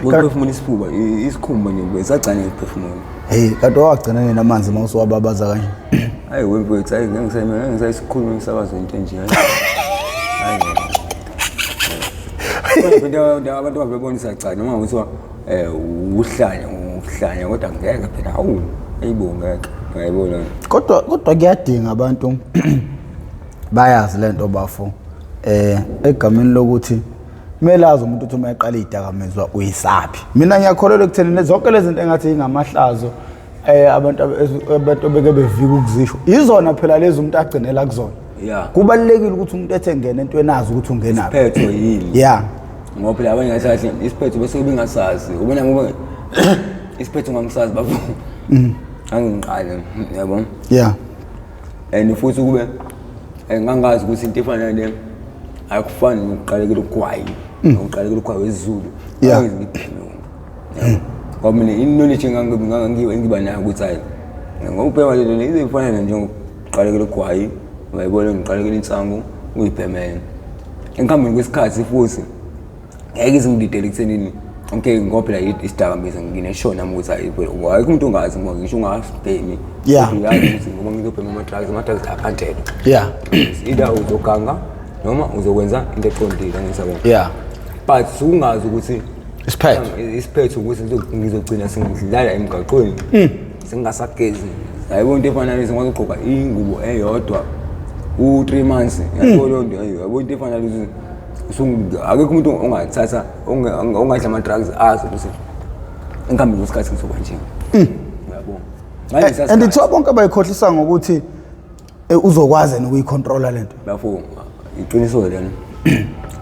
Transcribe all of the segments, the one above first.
Ukuphefumula isifuba isikhumba nje besagcane ukuphefumula. Hey kanti wagcina namanzi mawusuwababaza kanje. Hayi wemfowethu hayi ngisayisikhuluma ngisakwazi into nje hayi. Kodwa abantu ababona isagcane noma kuthiwa uhlanya kodwa ngeke phela hawu ayibongeke ngiyayibona. Kodwa kuyadinga abantu bayazi lento bafo egameni lokuthi kumele azi umuntu uthi uma eqala idakamizwa uyisaphi. Mina ngiyakholelwa ekutheni zonke lezi zinto engathi ingamahlazo abantu beke bevika ukuzisho izona phela lezi umuntu agcinela kuzona. Yeah. Kubalekile ukuthi umuntu ethe ngene into enazi ukuthi ungena. Isiphetho yini? Yeah. Ngoba phela abanye ngathi isiphetho bese bengasazi. Ubona ngoba isiphetho ngamsazi bafo. Angiqale yabo. Yeah. And futhi kube ngangazi ukuthi into efana le akufani nokuqalekela ugwayi. Nokuqalekela ugwayi wesiZulu. Yeah. Ngoba mina knowledge ngiba nayo ukuthi hayi ngokubheka le ize ifana nje ngokuqalekela ugwayi. Bayibona ngiqalekela insangu uyibhemene. Enkhambeni kwesikhathi futhi ngeke izingididele ekuthenini okay ngoba phela isidakamizwa ngineshona ukuthi hayi umuntu ongazi ngoba ngisho ungasibhemi. Yeah. Ukuthi ngoba ngizobhema ama-drugs akhantelwa. Yeah. Ida uzoganga noma uzokwenza into eqondile ngisabona. Yeah. But ungazi ukuthi isiphetho ukuthi ngizogcina sengidlala emgaqweni. Sengingasagezi. Yayibona into efana nalezi ngizogqoka ingubo eyodwa u3 months yabona into yayibona into efana nalezi akekho umuntu ongathatha ongadla ama-drugs azi ukuthi enkhambeni kwesikhathi ngizoba nje. Yabona. And ithiwa bonke bayikhohlisa ngokuthi uzokwazi nokuyicontrola lento. Bafo iqiniso lena.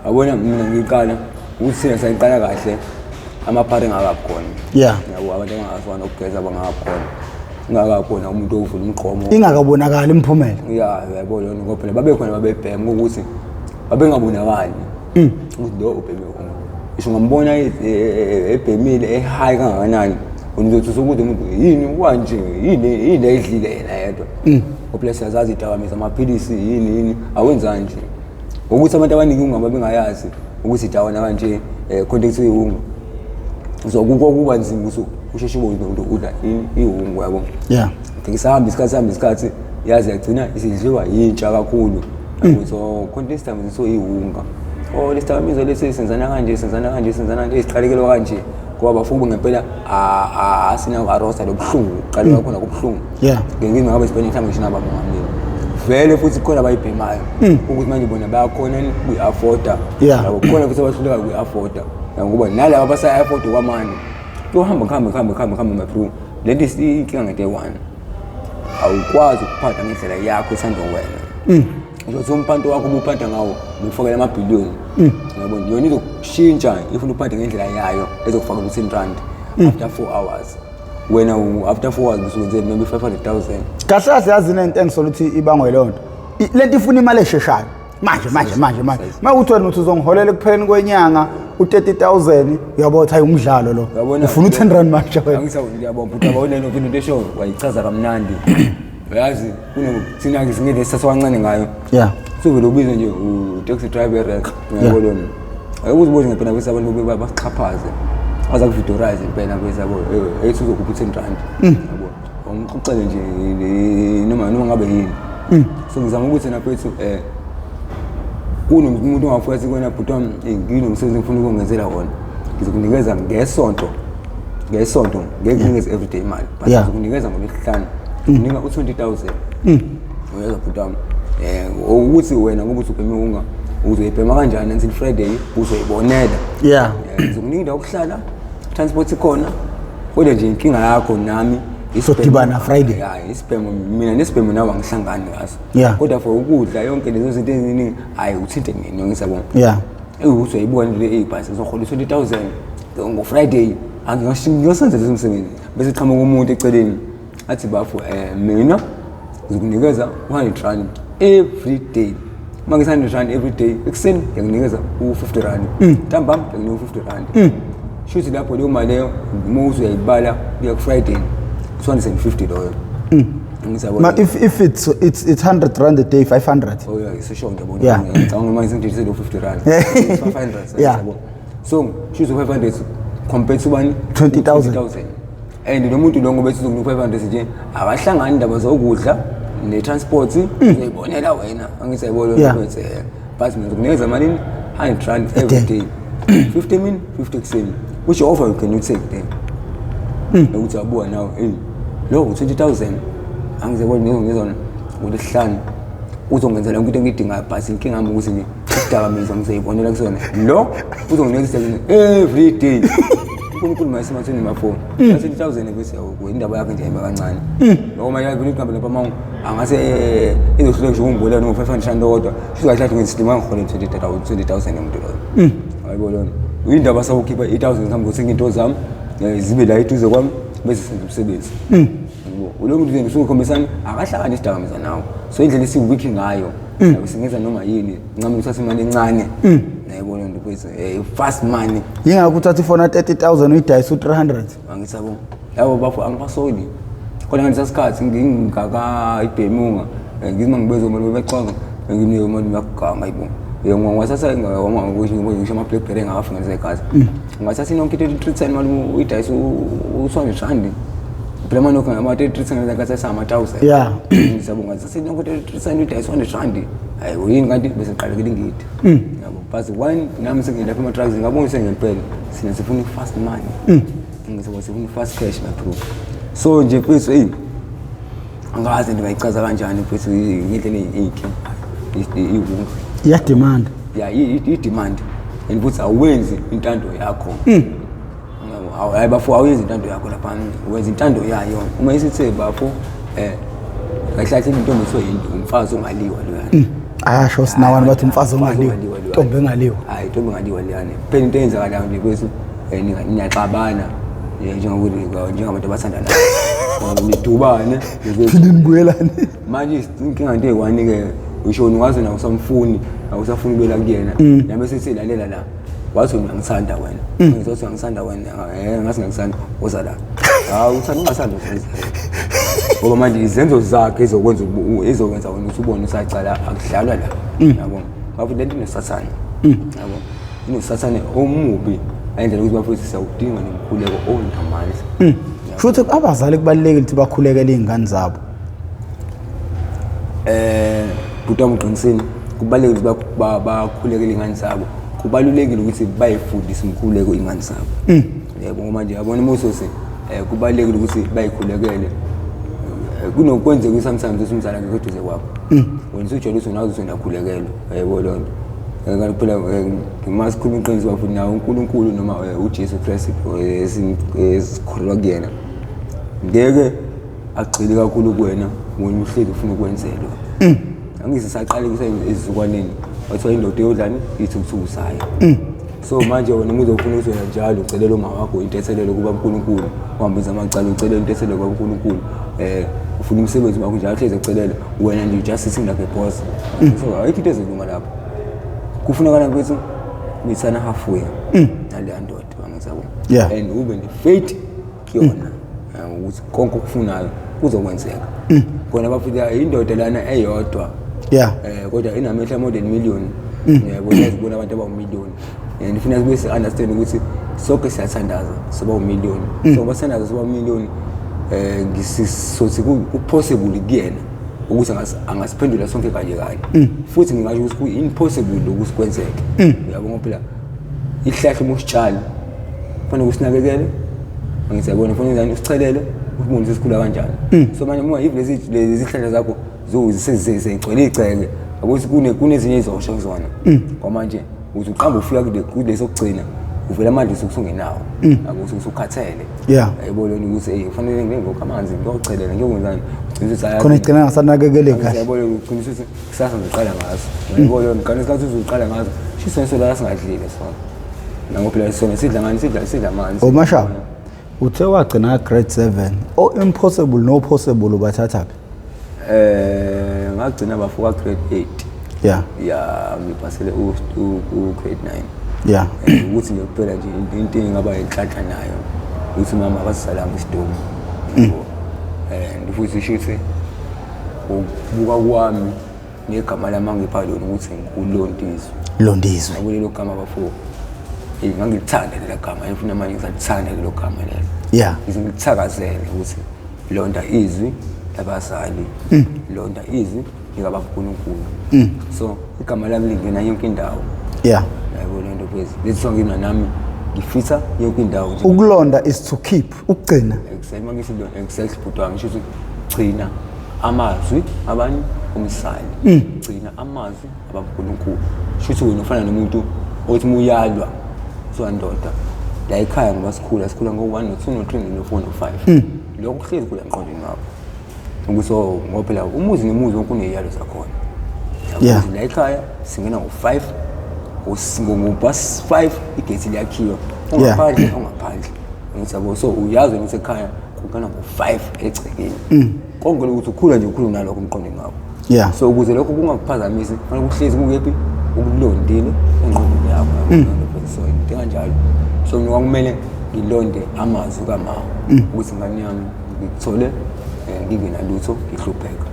Yabona mina ngiqala ukuthi sina sayiqala kahle amaphari ngakakhona. Yeah. Yabo abantu abangafana ukugeza bangakakhona. Ngakakhona umuntu ovula umqomo. Ingakabonakala imphumela. Yeah, yabona ngoba phela babekhona babebhema ukuthi babengabonakali. Ukuthi lo ubheme wona. Isho ngambona ebhemile ehigh kangakanani. Unothi sokuthi umuntu yini wanje yini ayidlile yena yedwa. Ngoba siyazazi idakamizwa amaphilisi yini awenza nje. Ukuthi abantu abaningi ungaba bengayazi ukuthi idawana kanje context yihungu. So kuba nzima ukuthi usheshe ubone umuntu udla ihungu yabo. Yeah. Ngisahamba isikhathi yazi yagcina isidliwa yintsha kakhulu. So context time so ihunga. Lesidakamizwa lesi senzana kanje isiqalekelwa kanje ngoba bafuku ngempela asina arosa lobuhlungu qaleka khona kubuhlungu. Yeah. Ngeke ngabe sibone mhlawumbe shina baba ngamini. Vele futhi khona bayibhemayo ukuthi manje bona bayakhona kuyi-afforda. Yabo khona futhi abahluleka kuyi-afforda. Ngoba nalabo abasa-afford kwamanje kuhamba my bro. Lento inkinga ngento eyi-one awukwazi ukuphatha ngendlela yakho esandwa wena. Nje umphanto wakho ubuphatha ngawo ukufakela amabhiliyoni. Yabona yona izokushintsha ifuna uphathe ngendlela yayo ezokufakela u10 rand after 4 hours. Wena after 4 hours usuwenze maybe 500,000. Kahle siyazi into engisola ukuthi ibangwe lonto. Lento ifuna imali esheshayo. Manje. Mawuthi wena uthi uzongiholela kupheleni kwenyanga u30,000 uyabona ukuthi hayi umdlalo lo. Ufuna u10 rand manje wena. Ngiyabona ukuthi abawona into esho wayichaza kamnandi. Uyazi kunothina ngizingeke saswancane ngayo. Yeah. Suvele ubize nje u-taxi driver rank uyabona. Ayubuziboze ngempela bese abantu babaxhaphaze. Aza kuvidorize impela kwesabo ethi uzokupha u10 rand. Yabona. Ngixoxele nje noma ngabe yini. So ngizama ukuthi naphethu kunomuntu ongafuna kwena bhuti ngini umsebenzi ngifuna ukungenzela wona. Ngizokunikeza ngesonto ngeke nginikeze everyday imali but ngizokunikeza ngolesihlanu nginika u20,000 uyeza bhuti ukuthi wena ngoba usubheme unga uzoyibhema kanjani until Friday uzoyibonela. Yeah. Ngizokunika indawo yokuhlala transport ikhona kodwa nje inkinga yakho nami isodibana Friday. Yeah, isibhemo mina nesibhemo nawe angihlangani ngaso. Yeah. Kodwa for ukudla yonke lezo zinto eziningi hayi uthinte mina ngisabona. Yeah. Uzoyibona le ibhasi uzohola 20,000 ngo Friday angingasenza lezo msebenzi bese qhamuka umuntu eceleni athi bafu mina ngizokunikeza 100 rand every day. Mangisa 100 rand every day ekseni ngiyakunikeza u50 rand. Ntambama ngiyakunika 50 rand. Shuthi lapho leyo mali leyo uma uzoyibala kuya ku Friday $250. But if it's 100 rand a day, 500. Oh yeah, it's a show. Yeah. I'm going to say 50 rand. 500. Yeah. So choose 500 compared to 20,000 and lo muntu lo ngoba ethi uzokunika 500 nje abahlangani indaba zokudla ne-transport uzayibonela wena angisayibona ukuthi but mina ngizokunikeza imali 100 rand every day 50 min 50 kuseni which offer can you take then ukuthi abuka nawe lo 20,000 angizayibona ngizona ngolesihlanu uzongenzela into engidingayo but inkinga yami ukuthi idakamizwa ngizayibonela kusona lo uzonginikeza every day uNkulunkulu mayisematheni mafoni 20,000 bese indaba yakhe nje ayima kancane noma yakhe iqamba lapha manje angase izohluleka nje ungibona no 500 rand kodwa sizahlathi ngisidima ngihole 20,000 umuntu lo ayibona indaba sawukhipha 8,000 ngihamba ngothenga into zami zibe la eduze kwami bese senza umsebenzi lo muntu nje usukhombisana akahlakani isidakamizwa nawe so indlela esiwiki ngayo usingenza noma yini ncama uthatha imali encane nayibona into bese fast money yingakho uthatha ifona 30,000 uyidayisa u300 angisabo yabo bafu angipasoli khona ngisasikhathi ngingaka ibhemunga ngizima ngibezo mali bexoxa ngimnike imali yakuganga ibo ngwasasa ngokusho ama blackberry ngafika ngesekhaya ngathatha inonke 33 mali uyidayisa u200 rand phela manje ngama 33 ngakathatha sama 1000 yeah ngizabonga ngathatha inonke 33 uyidayisa 100 rand hayi uyini kanti bese qalekile ngidi yabo but one nami sengilapha ama drugs ngabona sengempela sina sifuna fast money ngizoba sifuna fast cash my proof so nje mfethu angazi ndibayichaza kanjani mfethu ngindlela eyinhle iya demand i demand and futhi awenzi intando yakho hayi bafu awenzi intando yakho lapha wenza intando yayo uma isithe bafu kahlathi intombi soyinto umfazi ongaliwa loyana ayasho sinawana bathi umfazi ongaliwa intombi engaliwa hayi intombi engaliwa leyana phela into eyenzakala nje kwethu niyaxabana njengabantu abathandana nidubane phinde nibuyelane manje inkinga into eyi-1 ke usho ungaze nawe usamfuni awusafuni ukubuyela kuyena yami sithi lalela la wathi ngiyangithanda wena ngizothi ngiyangithanda wena ngase ngiyangithanda woza la hawu uthanda ungathanda ngoba manje izenzo zakhe ezokwenza wena ukuthi ubone usacala akudlalwa la yabona ngabe lento inesathane yabona inesathane omubi ayindlela ukuthi bafundise sawudinga nomkhuleko onamandla futhi abazali kubalekile ukuthi bakhulekele izingane zabo butwa mqinisini kubalekile ukuthi bakhulekele izingane zabo kubalulekile ukuthi bayifundise umkhuleko izingane zabo yebo ngoba manje yabona Moses kubalekile ukuthi bayikhulekele kunokwenzeka ukuthi sometimes umzala ngeduze kwakho wena usujela ukuthi nawe uzonakhulekela yebo lo nto ngani phela ngimasikhuluma iqiniso bafuthi nawo uNkulunkulu noma uJesu Kristu esikholwa kuyena ngeke agcile kakhulu kuwena wena uhleli ufuna ukwenzelwa angisisaqala ezizukwaneni wathi indoda eyodlani ithi ukuthukusayo so manje wena uzofuna ukuthi njalo ucelela uma wakho intenselelo kuba uNkulunkulu uhambiza amacala ucelela intenselelo kuba uNkulunkulu ufuna umsebenzi wakho njalo hleze ucelela wena nje just sitting like a boss so ayikho into ezilunga lapho kufunakala kwethu mithana halfway nale ndoda bangizabona and ube ne-faith kuyona ukuthi konke okufunayo kuzokwenzeka khona bafika indoda lana eyodwa kodwa inamehla more than million yabo yazibona abantu abawu-million and funa sibe si-understand ukuthi sonke siyathandaza soba u-million so bathandaza soba u-million ngisisothi ku-possible kuyena ukuthi angasiphendula sonke kanye kanye futhi ngingasho ukuthi ku-impossible ukuthi kwenzeke uyabo ngoba phela ihlahla uma usitshala kufanele usinakekele angisayibona kufanele usichelele ukubona ukuthi sikhula kanjani so manje uma lezi zihlahla zakho zisezigcwele igceke ukuthi kunezinye izosho kuzona kwamanje uthi uqamba ufika kule sokugcina uvela manje usungenawo akuthi usukhathele yayibona ukuthi kufanele ngengokho amanzi ngiyochelela ngiyokwenzani khona igcina ngasanakekele kahle yayibona uqinisa ukuthi kusasa ngiqala ngazo yayibona ngani isikhathi uzoqala ngazo shisenso la singadlile sona nango phela sona sidla ngani sidla amanzi Masha uthe wagcina grade 7 impossible no possible ubathatha ngagcina bafuka grade 8 ngipasele u grade 9 ukuthi nje kuphela nje into engaba inhlanhla nayo ukuthi mama akasalama isidumbu futhi shithi ukubuka kwami negama lami ngipha lona ukuthi ngulondizwe Londizwe akulelo gama bafuka ngangilithanda lelo gama ngifuna manje ngisathanda lelo gama lelo yeah ngithakazele ukuthi londa izwi labazali londa izwi likaBaNkulunkulu so igama lami lingena yonke indawo yeah yabo lento pheze lethi ngina nami ngifitha yonke indawo nje ukulonda is to keep ukugcina exactly mangisi lo exactly butwa ngisho ukuthi gcina amazwi abanye umsali gcina amazwi abaNkulunkulu shuthi wena ufana nomuntu othi uyalwa so ndoda la ekhaya ngoba sikhula ngo1 no2 no3 no4 no5 lokho kuhlezi kula emqondweni wakho ukuthi ngoba phela umuzi nemuzi wonke uneyalo zakhona yeah la ekhaya singena ngo5 ngobus 5 igate liyakhiwa ongaphandle ngitsabo so uyazi ukuthi ekhaya kungena ngo5 egcekeni konke ukuthi ukhula nje ukhulu nalokho emqondweni wakho yeah so ukuze lokho kungakuphazamisi kufanele kuhlezi kuyephi ukulondile engqondweni yakho so into kanjalo so mina kumele ngilonde amazwi kama ukuthi ngani yami ngithole ngingenalutho ngihlupheka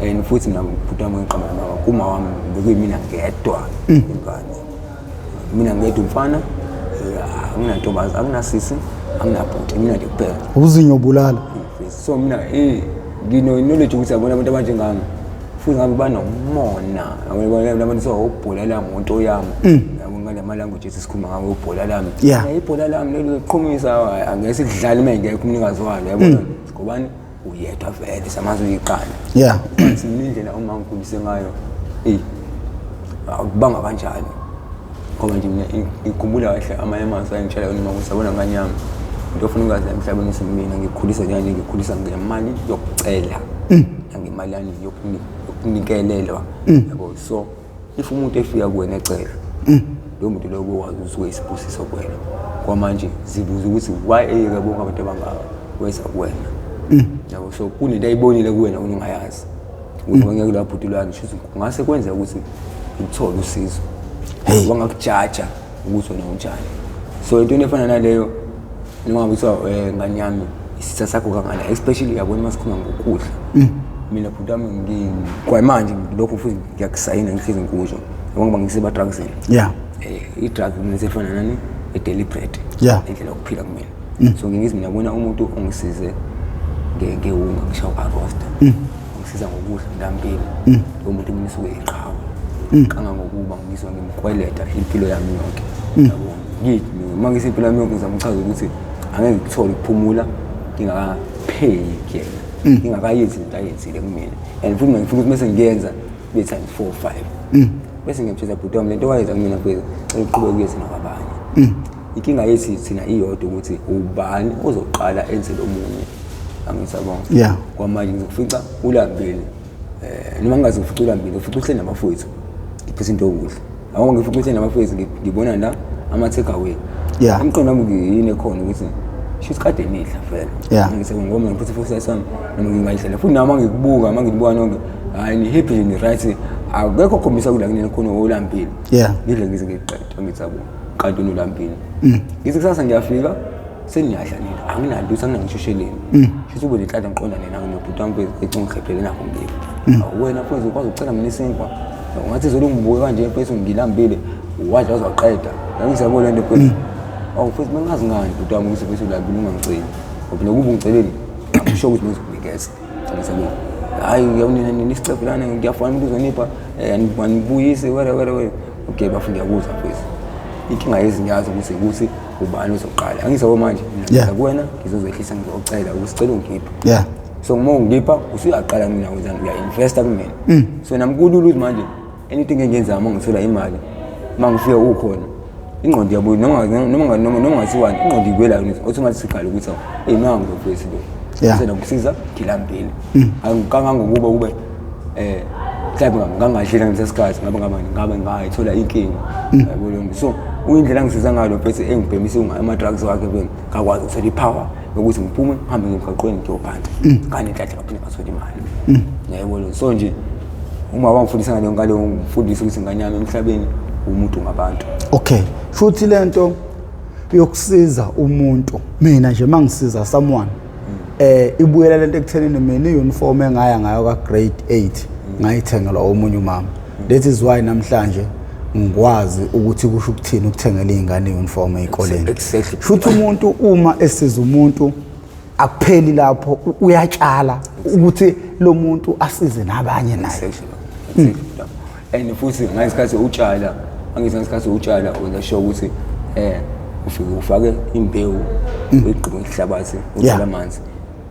and futhi mina ngibhutama ngiqhamuka nawo kuma wami bekuyimina ngedwa ingane mina ngedwa umfana anginantombazi anginasisi anginabhuti mina nje kuphela uzinyo bulala so mina ngino knowledge ukuthi abona abantu abanjengami futhi ngabe banomona abona abantu so ubhola la ngonto yami ngale ama languages esikhuluma ngawo ubhola lami ibhola lami liqhumisa angeke sidlale mengeke umnikazi walo yabona ngobani uyedwa vele samazi uyiqala yeah indlela uma ngikhulise ngayo akubanga kanjalo ngoba nje mina ngikhumbula kahle ama-emazi ayengitshela yona uma kusabona nganyama into ofuna ungazi emhlabeni simina ngikhulisa njani ngikhulisa ngemali yokucela ngemali yani yokunikelela yabo so if umuntu efika kuwena ecela lo muntu lo wazi usuke isibusiso kuwena kwamanje zibuza ukuthi why eyeke bonke abantu abangaka wesa kuwena yabo so kunento ayibonile kuwena ungayazi ukuthi ngeke lapho utulwana sho ngase kwenza ukuthi uthole usizo wangakujaja ukuthi wena unjani so into efana naleyo noma ngibizwa ngani yami isitha sakho kangana especially yabona masikhuluma ngokudla mina bhutami kwamanje lokho futhi ngiyakusayina ngihlezi nkusho ngoba ngiseba drugs yeah i-drug nesefana nani deliberate indlela yokuphila kumina so ngiyizi mina bona umuntu ongisize ngewunga ngishawa roster ngisiza ngokudla ndambile lo muntu mina suke eqhawe kangangokuba ngiswa ngimkweleta impilo yami yonke yabo ngithi mangisi impilo yami yonke ngizamchaza ukuthi angeke ngithole ukuphumula ngingakapheli kuyena ngingakayenzi into ayenzile kumina and futhi ngifuna ukuthi mase ngiyenza be times 4 5 bese ngiyamtshela bhutami lento wayenza kumina phela uqhubeka kuyezi nabanye inkinga yethi thina iyodwa ukuthi ubani ozoqala enze lo munye angisabona kwamanje ngizokufica ulambile noma ngazi ufica ulambile ufica uhleli namafowethu iphese into okudla awonke ngifica uhleli namafowethu ngibona la ama take away umqondo wami ngiyini khona ukuthi shithi kade nidla vele ngisebe ngoba ngiphethe futhi sami noma ngingayidlela futhi nama ngikubuka mangibuka nonke hayi ni happy ni right akekho khombisa kula kunina khona olambile ngidle ngize ngiqeda ngithabo kanti unolambile ngithi kusasa ngiyafika seniyadla nina anginalutho anginangishosheleni shithi ube lenhlanhla ngiqonda nina nginobhutami ecungihlephele nakho ngibe wena futhi ukwazi ukucela mina isinkwa ngathi zolungibuke kanje mfethu ngilambile wadla uzaqeda ngisabona lento phela futhi mangazi ngani bhutami ukuthi bese ulambile ungangiceli ngoba kuba ungiceleni ngisho ukuthi ngizokubikeza ngisabona hayi ngiyawunina nisicebo lana ngiyafana ukuthi uzonipha anibuyise were okay bafundi yakuzwa phezulu inkinga yezinyazo ukuthi ubani uzoqala angisabo manje mina kuwena ngizozehlisa ngizocela usicela ungipha so uma ungipha usuyaqala mina wenzani uya-investa kumina so namkulula ukuthi manje anything engenza uma ngithola imali uma ngifika ukhona ingqondo yabuya noma ngasiwani ingqondo ibuyela automatic siqala ukuthi nangu lo phesi lo sena kusiza ngilambile angikangangokuba ube mhlawumbe ngangadlela ngesikhathi ngabe ngayithola inkinga yabona so uyindlela ngisiza ngayo phese engibhemise ama-drugs wakhe phela ngakwazi ukuthola ipower yokuthi ngiphume ngihambe ngimgaqweni ngiyophansi kanti enhlanhla ngaphinde ngathola imali yayibona so nje uma wangifundisa ngaleyo ngifundisa ukuthi ingane yami emhlabeni umuntu ngabantu okay futhi lento yokusiza umuntu mina nje mangisiza someone ibuyela lento ekuthenini mina i-uniform engaya ngayo ka grade 8 ngayithengelwa omunye umama that is why namhlanje ngikwazi ukuthi kusho ukuthini ukuthengela izingane iuniform ezikoleni. Exactly. Futhi umuntu uma esiza umuntu akupheli lapho uyatshala ukuthi lo muntu asize nabanye naye. And futhi ngesikhathi utshala ngesikhathi utshala wenza sure ukuthi ufike ufake imbewu uyiqhube ngehlabathi utshala amanzi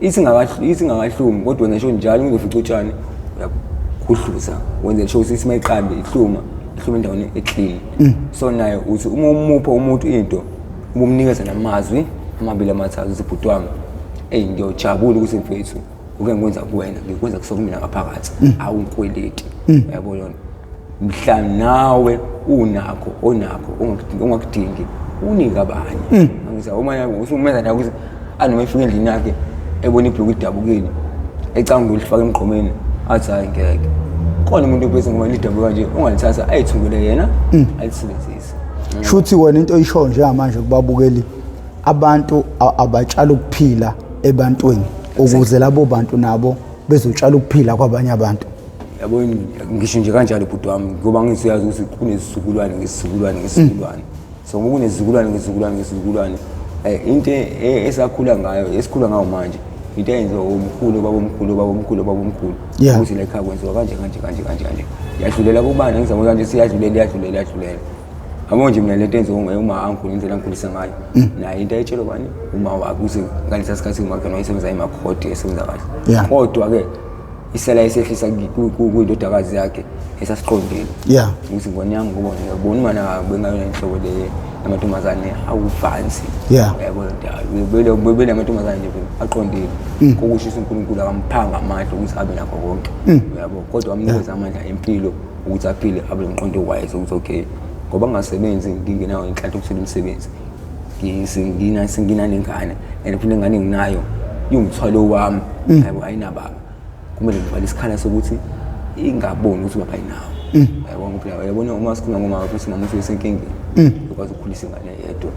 isingakahlumi kodwa wenza sure njalo uzofica utshani uyakhuhluza wenza sure ukuthi isimayiqambe ihluma endaweni eclean. So naye uthi uma umupha umuntu into umnikeza namazwi amabili amathathu usibhutwanga ngiyojabula ukuthi mfethu uke ngikwenza kuwena ngikwenza kusokumina ngaphakathi awunkweleti yabo yona mhla nawe onakho ongakudingi unika abanye angithi uma usumenza naye ukuthi anoma efika endlini yakhe ebona ibhloko idabukile ecanga ulifaka emgqomeni athi hayi ngeke khona umuntu obese ngoba lidabuka nje ungalithatha ayithungele yena alisebenzise. Shuthi wena into oyisho nje manje kubabukeli abantu abatshala ukuphila ebantwini ukuze labo bantu nabo bezotshala ukuphila kwabanye abantu. Yabona ngisho nje kanjalo bhuti wami ngoba ngisiyazi ukuthi kunesizukulwane ngesizukulwane so ngoba kunezizukulwane into esakhula ngayo esikhula ngayo manje into eyenziwa ubaba omkhulu ukuthi la ekhaya kwenziwa kanje yadlulela kubani ngizama kanje siyadlulela yabo nje mina lento enziwa uma angikhulu indlela angikhulisa ngayo naye into ayitshelo bani uma wakuthi ngalesa sikhathi umakhe wayesebenza emakhodi esebenza kahle kodwa ke isela esehlisa kuyindodakazi yakhe esasiqondile ukuthi ngonyanga ngibona mana bengayona inhlobo le amantombazane awufansi yabo bebe amantombazane nje aqondile kokushisa uNkulunkulu akamphanga amandla ukuthi abe nakho konke yabo kodwa amnikeza amandla empilo ukuthi aphile abe nomqondo wise ukuthi okay ngoba ngingasebenzi ngingenayo inhlanhla ukuthola umsebenzi ngina nengane and futhi ingane nginayo yungithwalo wami yabo ayinababa kumele ngivale isikhala sokuthi ingaboni ukuthi baba yinawo yabo ngoba yabona uma sikhuluma ngomama futhi mama usesenkingeni ukwazi ukukhulisa ingane yedwa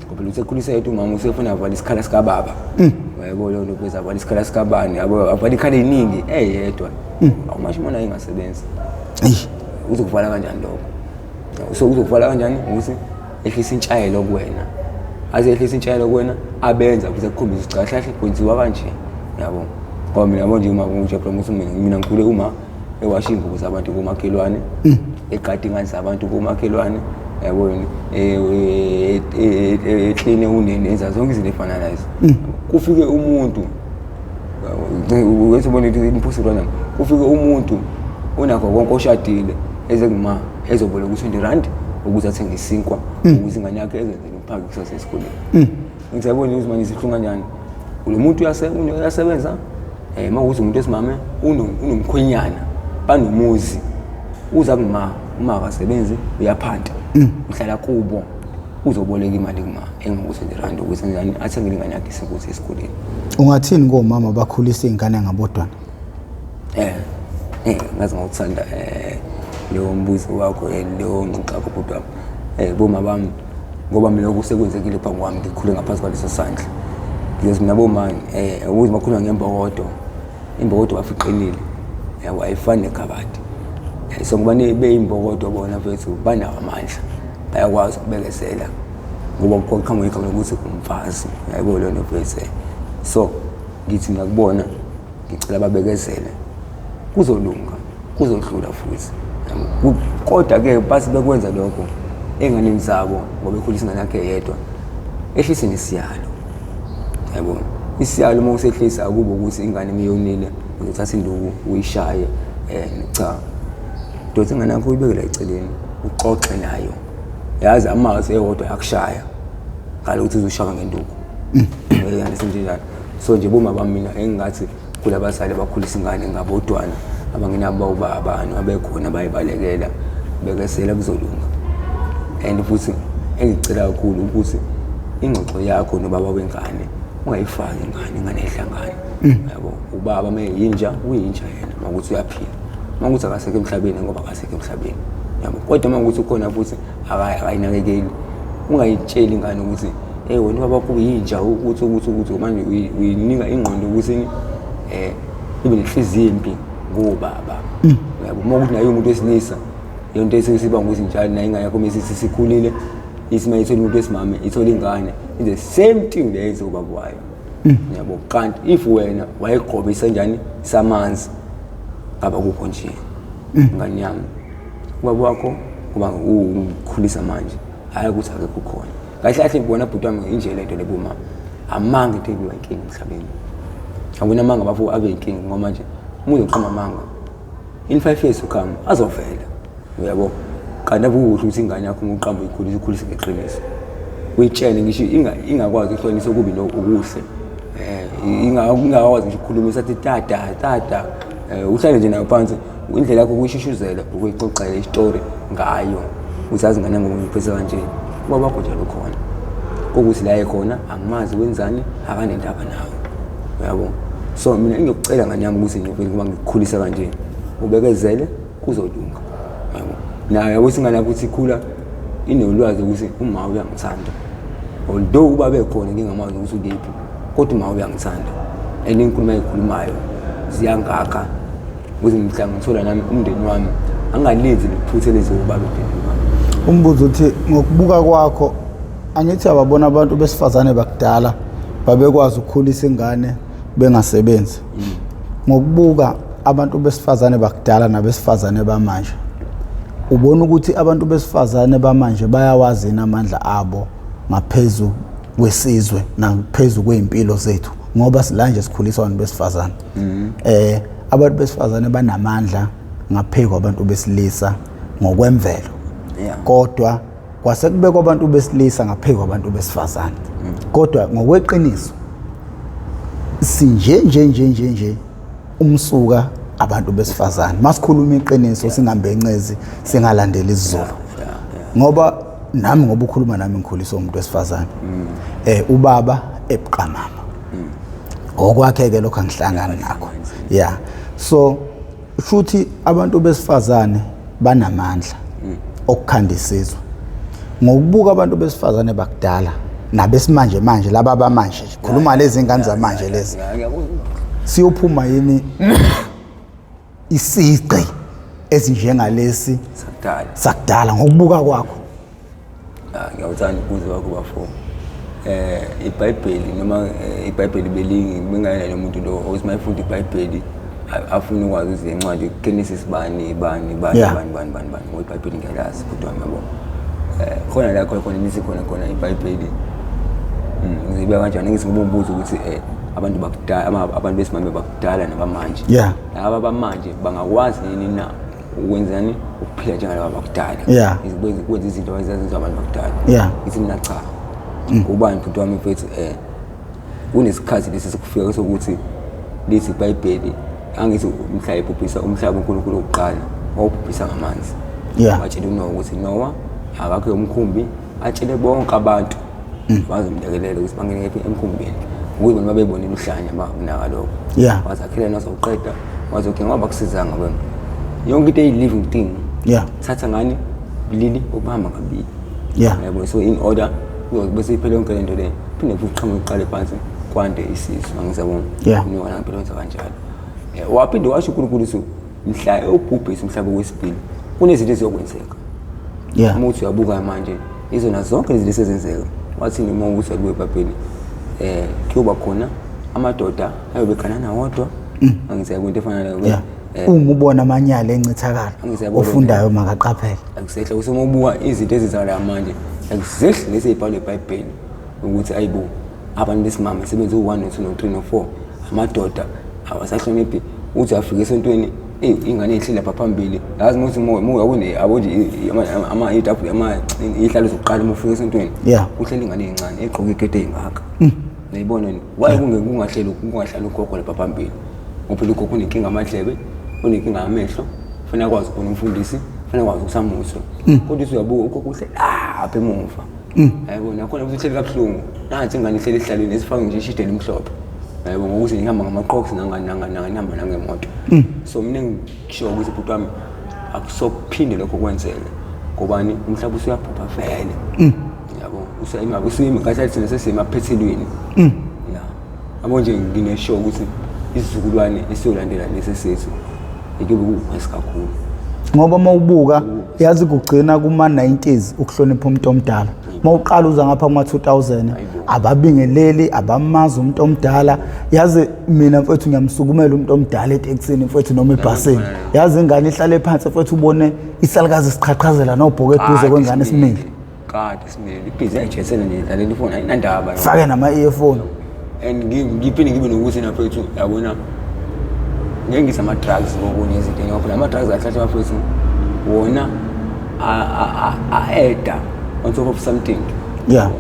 ngoba luthe ukukhulisa yedwa umama usefuna avale isikhala sika baba yabo lo beza avale isikhala sika bani yabo avale ikhala eningi eyedwa awumasho mona ingasebenzi uzokuvala kanjani lokho so uzokuvala kanjani ukuthi ehlisa intshayelo kuwena aze ehlisa intshayelo kuwena abenza ukuze kukhombise ukuthi kahle kwenziwa kanje yabo ngoba mina yabo nje uma ngijabula ukuthi mina ngikhule uma ewasha ingubo zabantu komakhelwane eqadi ingane zabantu komakhelwane yabo eclean unene enza zonke izinto efana nazo kufike umuntu wethu bona impossible nami kufike umuntu onakho konke oshadile ezengima ezoboleka u20 ukuze athenge isinkwa ukuze ingane yakhe ezenzele umphaki kusasa esikoleni ngizabona ukuthi manje sihlunga kanjani lo muntu uyasebenza mawukuthi umuntu esimame unomkhwenyana banomuzi uza kuma uma akasebenzi uyaphanda uhlala kubo uzoboleka imali kuma engu20 ukuze ngani athengele ingane yakhe isinkwa esikoleni. Ungathini ngomama bakhulisa izingane ngabodwana? Ngazi ngokuthanda lo mbuzo wakho lo ngixaka kodwa boma bami ngoba mina okusekwenzekile phambi kwami ngikhule ngaphansi kwaleso sandla ngiyozi mina boma ukuthi bakhuluma ngembokodo imbokodo wafiqinile yabo ayifani nekhabadi so ngoba beyimbokodo bona mfethu banawo amandla bayakwazi ukubekezela ngoba kuqhamuka igama lokuthi umfazi yabo lo nofethu so ngithi ngakubona ngicela babekezele kuzolunga kuzodlula futhi kodwa ke basi bekwenza lokho enganeni zabo ngoba ekhulisa ingane yakhe yedwa ehlise nesiyalo yabo isiyalo uma usehlisa akubo ukuthi ingane miyonile uzothatha induku uyishaye cha dothe ingane yakho uyibekela eceleni uxoxe nayo yazi amazwi eyodwa yakushaya ngalo ukuthi uzoshaka ngenduku yani senjalo so nje boma bami mina engathi kulabazali bakhulisa ingane ngabodwana abangenabo babani abekhona bayibalekela bekesela kuzolunga and futhi engicela kakhulu ukuthi ingxoxo yakho nobaba wengane ungayifaki ingane ehlangane yabo ubaba mayinja uyinja yena makuthi uyaphila makuthi akasekho emhlabeni ngoba akasekho emhlabeni yabo kodwa makuthi ukhona futhi akayinakekeli ungayitsheli ingane ukuthi wena baba wakho uyinja ukuthi manje uyinika ingqondo ukuthi ibe nenhliziyo embi ngobaba yabo uma ukuthi naye umuntu wesilisa yonto esisiba ukuthi njalo na ingane yakho mesisi sikhulile isima ithola umuntu wesimame ithola ingane the same thing leyo ubaba wayo yabo kanti if wena wayeqhoba isenjani samanzi ngaba kukho nje ngani yami ubaba wakho kuba ukukhulisa manje hayi ukuthi ake kukhona kahle kahle ngibona bhuti wami inje lento lebuma amanga into ebiwa inkingi emhlabeni akuna manga bafo abe inkingi ngoba manje umuntu uqhama manga in 5 years ukama azovela uyabo kanti abukuhle ukuthi ingane yakho uqamba ikhulisa ngeqiniso uyitshele ngisho ingakwazi ukuhlonisa okubi nokuhle ingakwazi ngisho ukukhulumisa athi tata uhlale nje nayo phansi indlela yakho ukuyishushuzela ukuyixoxela istory ngayo uzazi ngane ngokuphesa kanje ubaba wakho njalo khona ukuthi la ekhona angimazi wenzani akanendaba nawe uyabo so mina ngiyokucela ngane yami ukuthi ngivele kuba ngikukhulisa kanje ubekezele kuzolunga yabo naye yabo singane yakho ukuthi ikhula inolwazi ukuthi uma uyangithanda although uba bekhona ngingamazi ukuthi uliphi kodwa uma uyangithanda and inkulumo ayikhulumayo ziyangakha ukuthi mhlawumbe ngithola nami umndeni wami angalenzi liphuthe lezi ubaba empilweni wami. Umbuzo uthi ngokubuka kwakho angithi ababona abantu besifazane bakudala babekwazi ukukhulisa ingane bengasebenzi. Ngokubuka abantu besifazane bakudala nabesifazane bamanje ubona ukuthi abantu besifazane bamanje bayawazi amandla abo ngaphezulu kwesizwe naphezulu kweimpilo zethu ngoba silanje sikhuliswa abantu besifazane. Abantu besifazane banamandla ngaphezulu kwabantu besilisa ngokwemvelo. Kodwa kwasekubekwa abantu besilisa ngaphezulu kwabantu besifazane. Kodwa ngokweqiniso sinje umsuka abantu besifazane masikhuluma iqiniso singambencezi singalandeli isizulu ngoba nami ngoba ukhuluma nami ngikhuliswa umuntu wesifazane ubaba ebuqamama okwakhe ke lokho angihlangana nakho so futhi abantu besifazane banamandla okukhanda isizwe ngokubuka abantu besifazane bakudala nabesimanje manje laba bamanje khuluma lezi ingane zamanje lezi siyophuma yini isiqi ezinjengalesi sakudala ngokubuka kwakho. Ngiyawuthanda ukuze wakho bafo iBhayibheli noma iBhayibheli belingi bengayena nomuntu lo osimafunda iBhayibheli afuna ukwazi izincwadi Genesis bani ngoIBhayibheli ngiyalazi kodwa yabo khona la khona nisi khona iBhayibheli ngizibe kanjani ngizibubuza ukuthi abantu bakudala abantu besimame bakudala nabamanje laba bamanje bangakwazi yini na ukwenzani ukuphila njengalaba bakudala ikwenza izinto abazazenza abantu bakudala ithi mina cha ubani futhi wami mfethu kunesikhathi lesi sikufika sokuthi lesi iBhayibheli angithi umhlaba ebhubhisa umhlaba uNkulunkulu oqala obhubhisa ngamanzi watshela uNoah ukuthi Noah akakho umkhumbi atshele bonke abantu bazomlekelela ukuthi bangene emkhumbini ukuze bona babebonile uhlanya naka lokho wazakhela nasoqeda wazoke ngoba kusizanga wena yonke into living thing thatha ngani bilili ubamba kabili yabo so in order bese iphele yonke lento le phinde futhi uqhamuke uqale phansi kwande isizwe angizabona niwa ngempela wenza kanjalo waphinde washo uNkulunkulu ukuthi mhla ubhubhisa umhlaba wesibili kunezinto eziyokwenzeka umuthi uyabuka manje izona zonke lezi lesezenzeka wathi noma ukuthi akuwe eBhayibheli kuyoba khona amadoda ayobekhanana wodwa angizaya kwento efana nayo uma ubona amanyala encithakala ofundayo makaqaphele akusehle usemobuka izinto ezizala manje akusehle lesibhalwe eBhayibheli ukuthi ayibo abantu besimame sebenze u1 no2 no3 no4 amadoda awasahloniphi uthi afike esontweni ingane ehlile lapha phambili yazi ukuthi moya awone abonje ihlalo zokuqala umufike esontweni uhleli ingane encane egqoke ikete engaka nayibona ni waye kungahlali ugogo lapha phambili ngoba ugogo unenkinga amadlebe unenkinga amehlo ufuna akwazi ukubona umfundisi ufuna akwazi ukusamuso kodwa uyabuka ugogo uhle lapha emuva yayibona khona ukuthi uhleli kabuhlungu nansi ingane ihleli ehlalweni esifaka nje ishidela imhlophe yebo ngokuthi ngihamba ngamaqoqi nangihamba nangemoto so mina ngisho ukuthi bhuti wami akusokuphinde lokho kwenzeke ngobani umhlaba usuyabhubha vele yabo usuyima kahle thina sesemaphethelweni yabo nje nginesho ukuthi isizukulwane esiyolandela lesi sethu ikube kuwesikakhulu ngoba mawubuka yazi kugcina kuma 90s ukuhlonipha umuntu omdala mawuqala uza ngapha kuma 2000 ababingeleli abamazi umuntu omdala yazi mina mfethu ngiyamsukumela umuntu omdala eTexini mfethu noma ebhasini yazi ingane ihlale phansi mfethu ubone isalikazi siqhaqhazela nobhoke eduze kwengane esimile kade simile ibhizi ayijetsela nje idlalela ifoni ayinandaba fake nama earphone and ngiphinde ngibe nokuthi na mfethu yabona ngeke ngisama drugs ngokunye izinto ngoba ama drugs athatha mfethu wona aeda on top of something yeah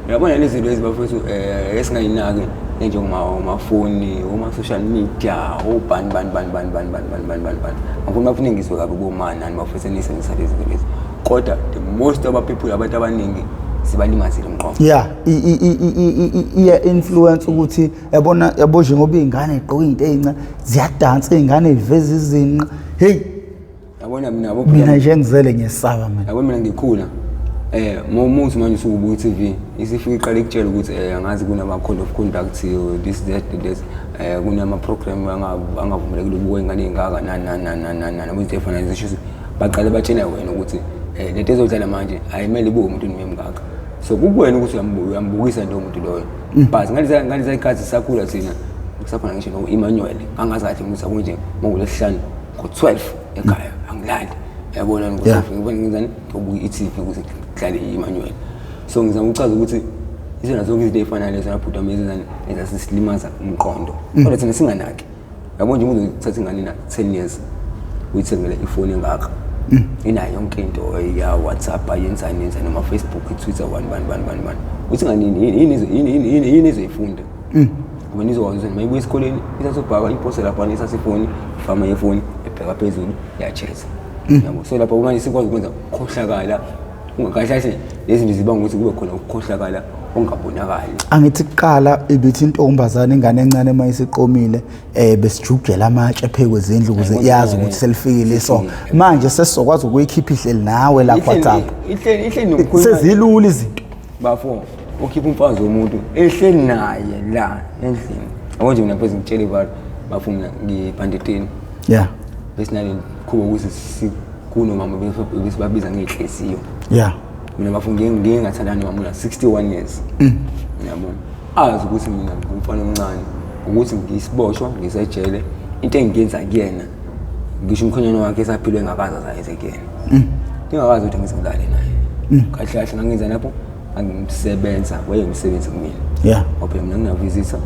yabona lezi zinto ezibafethu esingayinaki njengomafoni oma-social media obani angifuni bafune ngizwe kabi bomani nani bafethu nisebenzisa lezi zinto lezi kodwa the most of people abantu abaningi sibalimazile umqondo yeah iya influence ukuthi yabo njengoba ingane igqoka into ezincane ziyadansa ingane iveza izinqa hey yabona mina nje ngizele ngiyesaba mina yabona mina ngikhula muthi manje usukubuka iTV isifika iqala ikutshela ukuthi angazi kunama code of conduct this kunama program angavumelekile ukubuka ingane engaka nana ukuthi efana nje baqale batshena wena ukuthi lento ezodlala manje ayimele ibuke umuntu nomemngaka so kukuwena ukuthi uyambukisa nje umuntu loyo but ngaliza ikhathi sakhula thina kusakhona ngisho no Emmanuel angazathi ukuthi akunje ngolesihlanu ngo12 ekhaya angilali yabona ukuthi ngibona ngizani ngobuka iTV ukuthi dlale iManuel so ngizama ukuchaza ukuthi izona zonke izinto ezifana lezo lapho amazizana ezasisilimaza umqondo kodwa thina singanaki yabona nje umuntu uthatha ingane na 10 years uyithengele ifoni engaka inayo yonke into ya WhatsApp ayenzani noma Facebook Twitter ban uthi ngani yini izofunda ngoba nizokwazi ukuthi mayibuye esikoleni isasubhaka ipost lapha nisasifoni ifama yefoni ebheka phezulu yacheza yabo so lapha manje sikwazi ukwenza ukukhohlakala ungakahle lezi zinto ziba ukuthi kube khona ukukhohlakala ongabonakali angithi kuqala ibithi intombazana ingane encane mayisiqomile besijugela amatshe phekwezindlu ukuze iyazi ukuthi selifikile so manje sesizokwazi ukuyikhipha ihleli nawe la WhatsApp ihleli nokukhuluma sezilula izinto bafo ukhipha umfazi womuntu ehleli naye la endlini yabo nje mina phezulu ngitshele bafo mina ngibandetini yeah besinale kuba ukuthi kunomama besibabiza ngehleziyo yeah mina bafunge ngingathandani mama una 61 years yabona azi ukuthi mina ngumfana omncane ukuthi ngisiboshwa ngisejele into engiyenza kuyena ngisho umkhonyana wakhe esaphilwe ngakaza zaye kuyena ngingakazi ukuthi ngizilale naye kahle kahle ngangenza lapho angimsebenza wayemsebenzi kumina yeah ngoba mina nginavisitor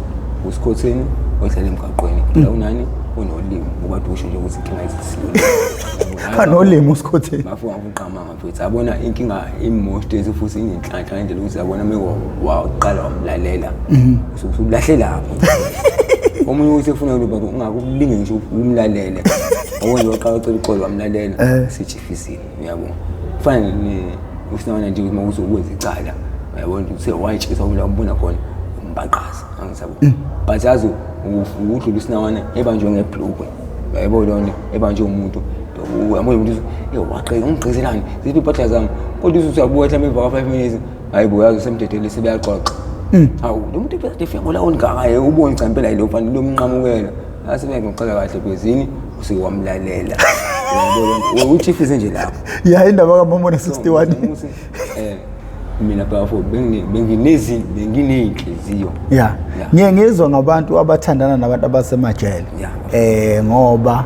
usikhotheni ohlala emgaqweni la unani unolimi ngoba dusho nje ukuthi inkinga izisilule kanolimi usikhotheni bafu akuqama ngaphethu abona inkinga imost futhi inenhlanhla indlela ukuthi yabona meko waqala wamlalela usulahlela lapho omunye uthi ufuna ukuthi ungakulinge ngisho umlalele awona waqala ucela uxolo wamlalela sijifisile uyabona kufana usinawana nje ukuthi mawuzokwenza icala uyabona ukuthi wayitshisa ukula umbona khona umbaqaza angisabo but yazi udlula usinawana ebanjwe ngebhlukwe yabo lona ebanjwe umuntu uyabona ukuthi waqela ungigqizelani ziphi impahla zami kodwa uthi uyabuya mhlawumbe emva ka 5 minutes hayibo yazi semthethele sebeyaxoxa hawu lo muntu ephethe efika la ongaka ubone icampela yilo mfana lo mnqamukela asebeke ngicela kahle bezini usikwamlalela yabo uchifize nje lapho ya indaba kaMama 61 mina bafo benginenhliziyo yeah ngiyengizwa ngabantu abathandana nabantu abasemajele ngoba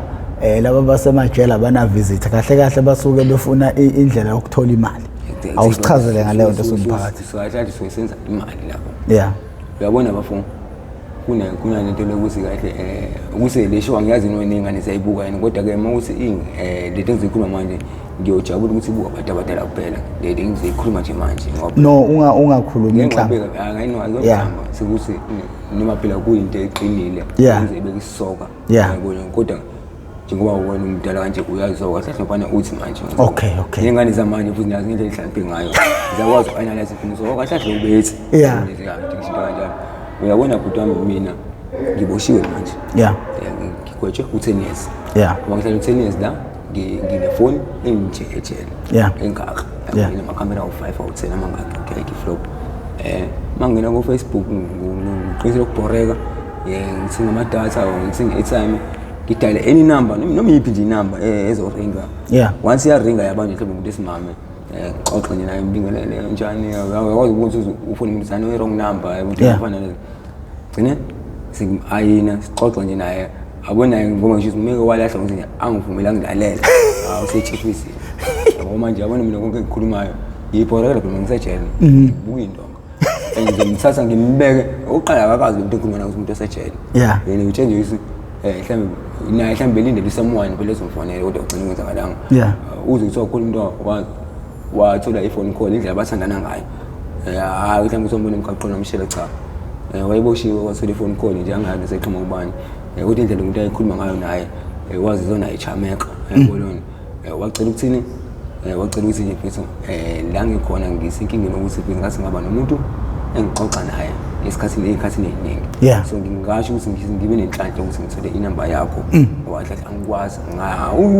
laba basemajele abana visit kahle kahle basuke befuna indlela yokuthola imali awusichazele ngaleyo nto somphakathi sokahle soyisenza imali lapho yeah uyabona bafo kuna lento lokuthi kahle ukuse lesho angiyazi ningane siyayibuka yini kodwa ke mawuthi lento engizikhuluma manje ngiyojabula ukuthi ibuka abantu abadala kuphela lento engizikhuluma nje manje ngoba no ungakhulumi inhlamba ngayinwazi sikuthi noma phela kuyinto eqinile yenze ibeka isisoka yabona kodwa njengoba wena umdala kanje uyazisoka kahle ngifana uthi manje okay ingane zamanje futhi nazi indlela ehlaniphe ngayo ngiyakwazi ukuanalyze ifiso kahle ubethi izinto kanjalo uyabona bhuti wami mina ngiboshiwe manje ngigwetshwe u10 years ngoba ngihlala u10 years la nginefoni engijejele engaka nginamakamera u5 au10 amangaka ngeke flop mangena ku Facebook ngiqisela ukubhoreka ngithenga ama data ngithenga airtime ngidayile any number noma yiphi nje inumber ezoringa once iyaringa yabanje mhlawumbe umuntu esimame xoxa nje naye mbingelele njani uyakwazi ukuthi ufone umuntu sana wrong number umuntu ufana gcine ayina sixoxa nje naye abona ngoba ngisho umeke walahla ukuthi angivumela ngilalela usechifisi ngoba manje yabona mina konke ngikhulumayo yiphorela phela ngisejele buka indonga ngizomthatha ngimbeke oqala akakazi ukuthi ngikhuluma naye umuntu osejele yena ngitshenje ukuthi mhlawumbe naye mhlawumbe belindele someone phela ezomfonela kodwa ugcina ukwenzakalanga uze kuthiwa khona umuntu wathola iphone call indlela abathandana ngayo hayi mhlawumbe usombona emgaqweni wamshela cha wayeboshiwe wathola iphone call nje angazi seqhama ubani ukuthi indlela umuntu ayikhuluma ngayo naye wazi zona ichameka yabona wacela ukuthini wacela ukuthi nje mfethu la ngikhona ngisinkingeni ukuthi mfethu ngase ngaba nomuntu engixoxa naye esikhathini eziningi so ngingasho ukuthi ngibe nenhlanhla ukuthi ngithole inamba yakho ngoba hle angikwazi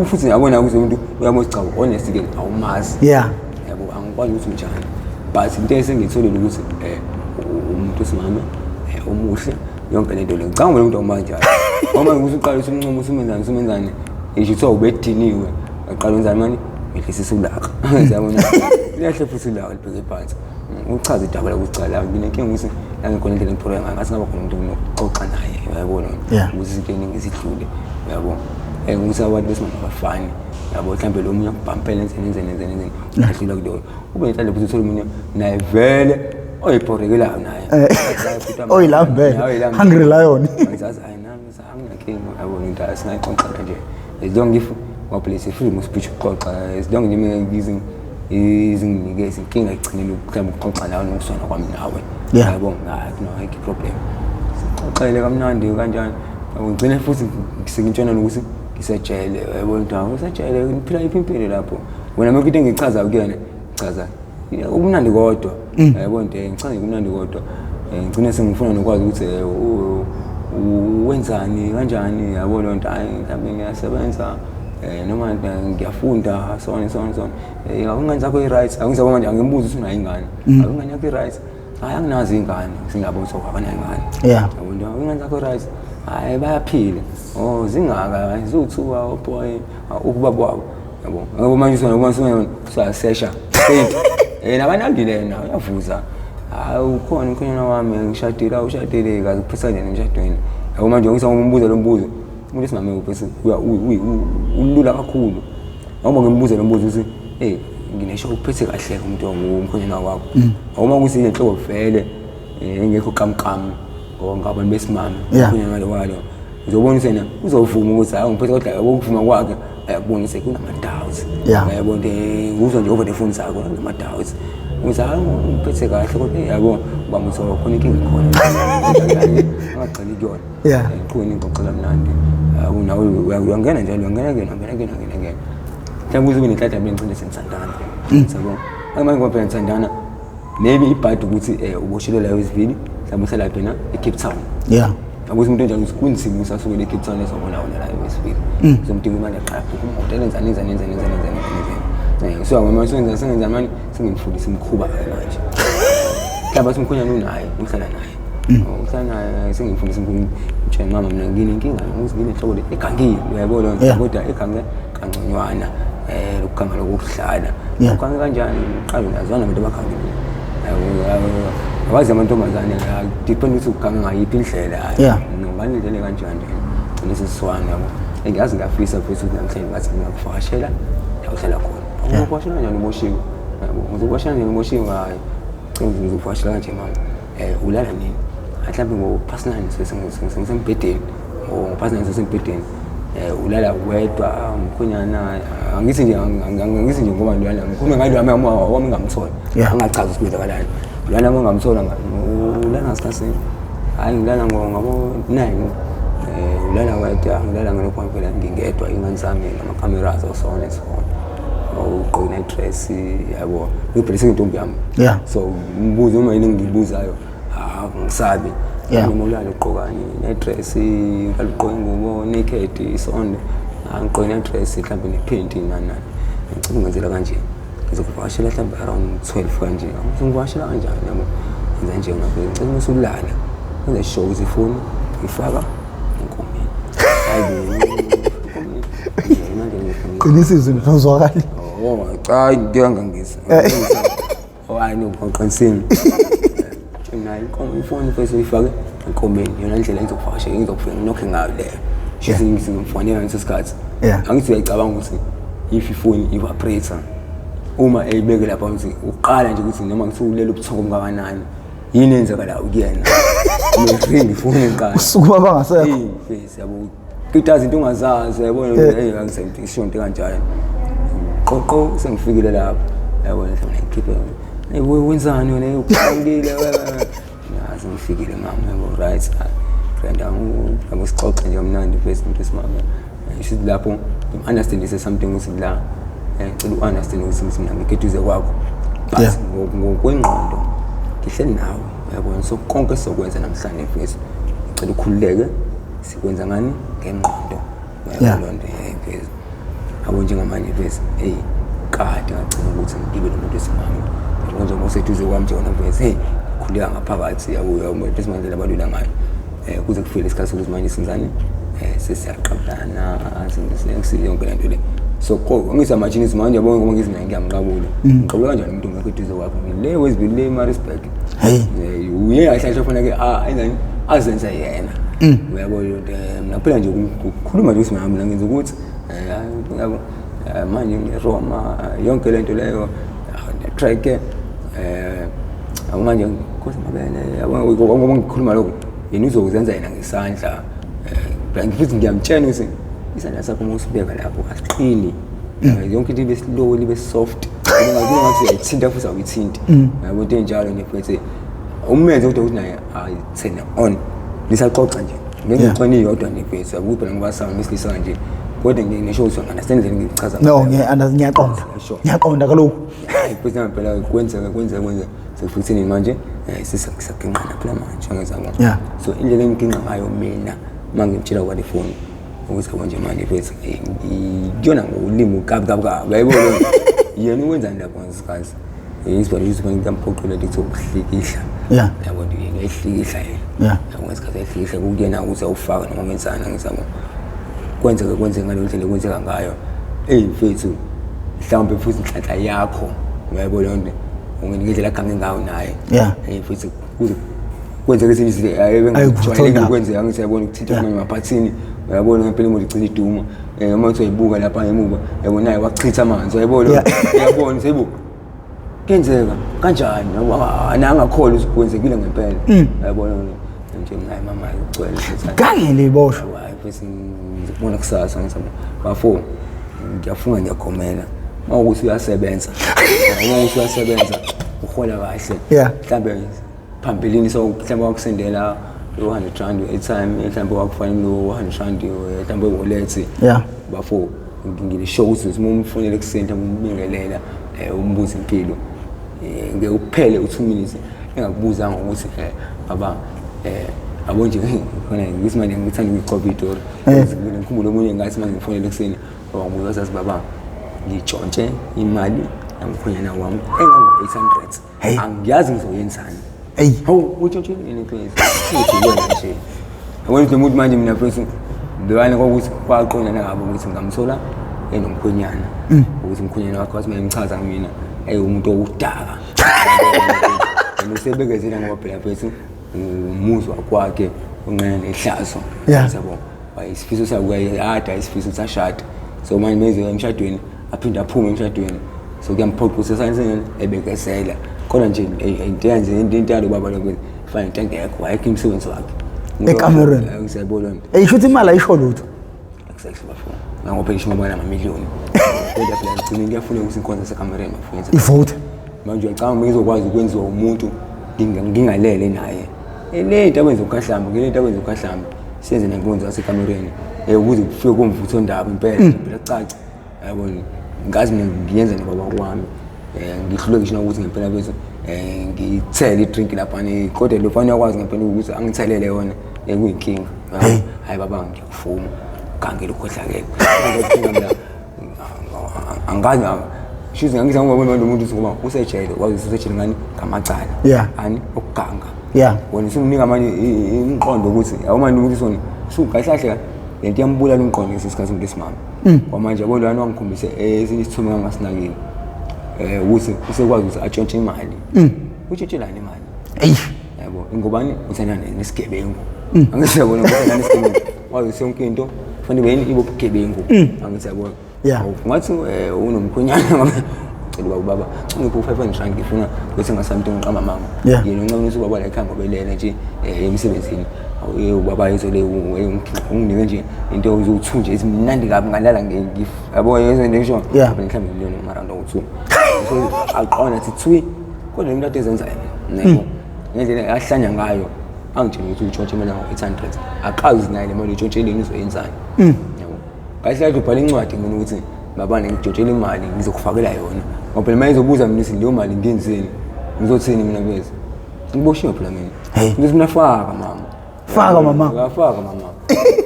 futhi yabona ukuthi umuntu uyabona cha honest ke awumazi yabo angikwazi ukuthi njani but into esengitholile ukuthi umuntu osimame umuhle yonke lento le ngicabanga umuntu omanjalo uma usuqala usunqoma usumenzani ishithiwa ubediniwe aqala wenzani manje ngihlisa ulaka uyabona liyahle futhi ulaka libheke phansi uchaza idaba lokucala nginenkinga ukuthi la ngikhona indlela ngiphola ngayo ngase ngaba khona umuntu oxoxa naye uyabona ukuthi izinto eziningi esidlule uyabona ukuthi abantu besimanje abafani yabo mhlawumbe lo munye akubhampela enzeni ahlula kulo ube inhlalo futhi uthola umunye naye vele oyiphorekelayo naye oyilambe hungry lion ngizazi hayi nami anginakinga yabona into asingayixoxa nje ezidonga if waplace freedom of speech uxoxa ezidonga nje mina izinginike izinkinga egcinile mhlawumbe uxoxa nawe nokusona kwami nawe yabo no hike problem sixoxele kamnandi kanjani ugcine futhi ngisengintshona ukuthi ngisejele yabona into usejele ngiphila impilo lapho wena manje into engichaza kuyena chaza umnandi kodwa yabona into ngichaza umnandi kodwa ngicine sengifuna nokwazi ukuthi wenzani kanjani yabo lonto hayi mhlawumbe ngiyasebenza noma ngiyafunda so on ingane zakho i-rights angizaba manje angimbuza ukuthi unayo ingane ingane yakho i-rights hayi anginazi ingane singabona ukuthi abanayo ingane yabo ingane zakho i-rights hayi bayaphila zingaka zizothuka boy ukubaba wabo yabo ngoba manje usasesha nabanandile na uyavuza ukhona ukhona wami ngishadile kazi kuphisa nje emshadweni yabo manje ngisangumbuza lo mbuzo umuntu esimame uphisa ulula kakhulu ngoba ngimbuza lo mbuzo ukuthi nginesho uphethe kahle umuntu ongumkhonyana wakho uma ukuthi inhloko vele engekho kamkam ngoba ngabantu besimame umkhonyana walo walo uzobona usena uzovuma ukuthi hayi ngiphethe kodwa ukuvuma kwakhe ayakubonisa kunama-doubts yabona nguzwa nje over the phone zakho kunama-doubts ngizama ngiphethe kahle kodwa yabo bamuso khona inkinga khona angagcina kuyona ngiqhubeka ngixoxela mnandi nawe uyangena njalo uyangena mhlawumbe uzobe nenhlanhla mina ngicinde sengithandana yabo manje ngoba phela ngithandana maybe ibhadi ukuthi uboshelwe la wesivili mhlawumbe uhlala phena eCape Town akuthi umuntu onjalo kunzima usasuke eCape Town esibona wona la wesivili somdinga imali aqala ukuhotel enzani so ngoma sengenza manje sengimfundisa imkhuba manje mhlawumbe simkhonyana unaye uhlala naye sengimfundisa imkhuba mama mina nginenkinga ukuthi nginenhloko egangile uyayibona kodwa egange kanconywana lokuganga lokuhlala ukhange kanjani uqala nazwana abantu abagangile abazi amantombazane depend ukuthi ukuganga ngayiphi indlela ngani indlela kanjani nesiswana yabo engiyazi ngiyafisa futhi ukuthi namhlanje ngathi ngiyakuvakashela la uhlala khona ukuvakashela kanjani uMoshiwe yabo ngizokuvakashela nje uMoshiwe hayi ngizokuvakashela kanje mama ulala nini mhlawumbe ngo-personal ngisembhedeni ngo-personal ngisembhedeni ulala wedwa umkhonyana angithi nje ngoba ngilala ngikhuluma ngalo wami ngamthola angachaza ukuthi kwenzakalani ulala ngamthola ulala ngasikhathi hayi ngilala ngabo-9 ulala wedwa ngilala ngalokho phela ngingedwa ingane zami nama-cameras osona esona ugqoke ne-dress yabo phela sengintombi yami so mbuzo uma yini engiyibuzayo ngisabi noma ulala ugqokani ne-dress ngaligqoke ingubo naked isonde ngigqoke ne-dress mhlawumbe nepaint nani ngicela ngenzela kanje ngizokuvakashela mhlawumbe around 12 kanje ngizokuvakashela kanjani yabo ngenza nje ngapha ngicela usulala ngenza show ukuthi ifoni ngifaka enkomeni hayi uqinisa izwi nozwakali cha ngiyangangisa hayi noqaqinisini mina inkomo ifoni bese uyifake enkomeni yona indlela engizokufasha ngizokufika nokho ngayo leyo shisa ngizomfonela ngesikhathi angithi uyacabanga ukuthi if ifoni evaporator uma eyibeke lapha ukuthi uqala nje ukuthi noma ngithi ulele ubuthongo bungakanani yini enzakala kuyena ngifike ifoni eqala usukuma bangasekho face yabo kitazi into ungazazi yabona hey angisenthi ishonto kanjalo qoqo sengifikile lapha yabona ngikhipha hey wenzani wena uqangile yazi ngifikile ngami yabo right friend angusixoxe nje mnandi face into esimama isithi lapho understand is something ukuthi la ngicela uunderstand ukuthi mina ngikeduze kwakho basi ngokwengqondo ngihleli nawe yabona so konke sokwenza namhlanje mfethu ngicela ukhululeke sikwenza ngani ngengqondo yabona nto mfethu abo njengamanje mfethu hey kade ngacela ukuthi ngibe nomuntu esimama yabona nje ngoseduze kwami nje wona mfethu hey khuleka ngaphakathi yabo mfethu esimanje labalula ngayo kuze kufike isikhathi ukuthi manje sinzani sesiyaqabana azingisiyonke yonke lento le so ngisamajinisi manje yabona ngoba ngizina ngiyamqabula ngiqabula kanjani umuntu ngakheduze kwakho le wezibili le Maritzburg uye ahlahla ufuna ke enzani azenza yena uyabona mina phela nje ukukhuluma nje usimama mina ngenza ukuthi yabo manje ngeRoma yonke lento leyo track manje nkosi mabene yabo ngoba ngikhuluma lokho yena uzozenza yena ngesandla ngifuthi ngiyamtshela ukuthi isandla sakho musibeka lapho asiqini yonke into ibe slow libe soft ngakho ngathi uyayithinta futhi awuyithinti yabo into enjalo nje futhi umenze ukuthi naye ayithene on lisaxoxa nje ngengicweni yodwa nje futhi akuthi phela ngoba sami misilisa nje kodwa ngisho ukuthi understand nje ngichaza no ngiyaqonda kaloku futhi phela kwenza sekufuthini manje sisakinqana phela manje ngezabo so indlela engikinqa ngayo mina mangimtshela kwa ifoni ukuthi konje manje futhi ngiyona ngolimi kabi uyayibona yena uwenza lapho ngesikhathi isibali ukuthi ngiyamphoqela ukuthi ukuhlikihla yabona ngiyihlikihla yena yabona isikhathi ehlikihla kuyena ukuthi awufaka noma ngenzana ngizama kwenza ngalo ndlela kwenzeka ngayo mfethu mhlawumbe futhi inhlanhla yakho uyayibona nje ungendlela gange ngayo naye futhi kwenzeka izinto ayebengijwayele ukwenza angithi yabona ukuthinta kwami maphathini uyabona ngempela imoto igcina iduma uma uthi uyibuka lapha ngemuva yabona naye wachitha amanzi uyayibona uyabona seyibu kenzeka kanjani angakholwa ukuthi kwenzekile ngempela uyabona nje ngaye mama ugcwele ngangele iboshwa hayi futhi ngizibona kusasa ngisaba bafo ngiyafunga ngiyakhomela mawukuthi uyasebenza uhola kahle mhlambe phambilini so mhlawumbe wakusendela 100 rand airtime mhlawumbe wakufanele no 100 rand mhlawumbe wallet bafo ngilisho ukuthi umfonele kusenta umbingelela umbuzo impilo ngeke uphele u2 minutes engakubuza ngokuthi baba abo nje khona ngisimanje ngithanda ukuqobidor ngikhumbula omunye ngathi manje ngifonele kuseni wabuza sathi baba ngitshontshe imali yamkhonyana wami engango-800 angiyazi ngizoyenzani utshontshe ini place wena nje awuthi umuntu manje mina mfethu ngibekane ukuthi kwaqonda nangabo ukuthi ngamthola enomkhonyana ukuthi umkhonyana wakhe wathi ngimchaza mina umuntu okudaka usebekezela ngoba phela mfethu umuzwa kwakhe unqena nehlazo yabo isifiso sakuyada isifiso sashada so manje meze emshadweni aphinda aphume emshadweni so kuyamphoqa ukuthi esanseni ebekezela kodwa nje into yanje into yalo baba lokho fana into engekho ayikho imsebenzi wakhe eCameroon ngisayibona eyishuthi imali ayisho lutho exactly bafuna ngoba isho mabona amamiliyoni kodwa phela ngicela ngiyafuna ukuthi inkonzo seCameroon bafunyenza ivote manje ngicabanga ngizokwazi ukwenziwa umuntu ngingalele naye le into abenza ukhahlamba le into abenza ukhahlamba siyenze nenkonzo yaseCameroon ukuze kufike komvutho ndaba impela phela caca yabona ngazi mina ngiyenza nebaba kwami ngihluleke ngisho ukuthi ngempela bethu ngithele idrink lapha ni kodwa lo fana yakwazi ngempela ukuthi angithelele yona kuyinkinga hayi baba ngiyakufuma gangela ukhohlakela angazi shize ngangizama ukubona lo muntu ngoba usejele wazi usejele ngani ngamacala ani okuganga wona simnika manje inqondo ukuthi awumanje umuntu sona sukahlahle lento yambulala umqondo ngesikhathi ngesimama kwamanje yabo lwana wangikhombise ezinye isithume ngangasinakile ukuthi usekwazi ukuthi atshontshe imali utshontshelana imali yabo ngobani uthanda nesigebengu angisebona ukuthi nesigebengu wazi yonke into kufanele yini ibo bugebengu angisebona ngathi unomkhonyana cela baba ngipho 500 rand ngifuna ukuthi ngasamntu ngiqama mama yena uncane usubaba la ekhaya ngobelele nje emsebenzini ubaba izole unginike nje into uzothunje esimnandi kabi ngalala yabo yezo into ngisho mhlawumbe miliyoni around u2 so aqona thi thwi kodwa into ezenzayo nabo ngendlela ahlanya ngayo angitshela ukuthi utshontshe imali ngo800 aqazi naye le mali utshontsheleni uzoyenzani yabo kahle kahle ubhala incwadi mina ukuthi baba ngitshontsheleni imali ngizokufakela yona ngoba manje izobuza mina ukuthi leyo mali ngenzeni ngizothini mina bese ngiboshiwe phela mina ngithi mina faka mama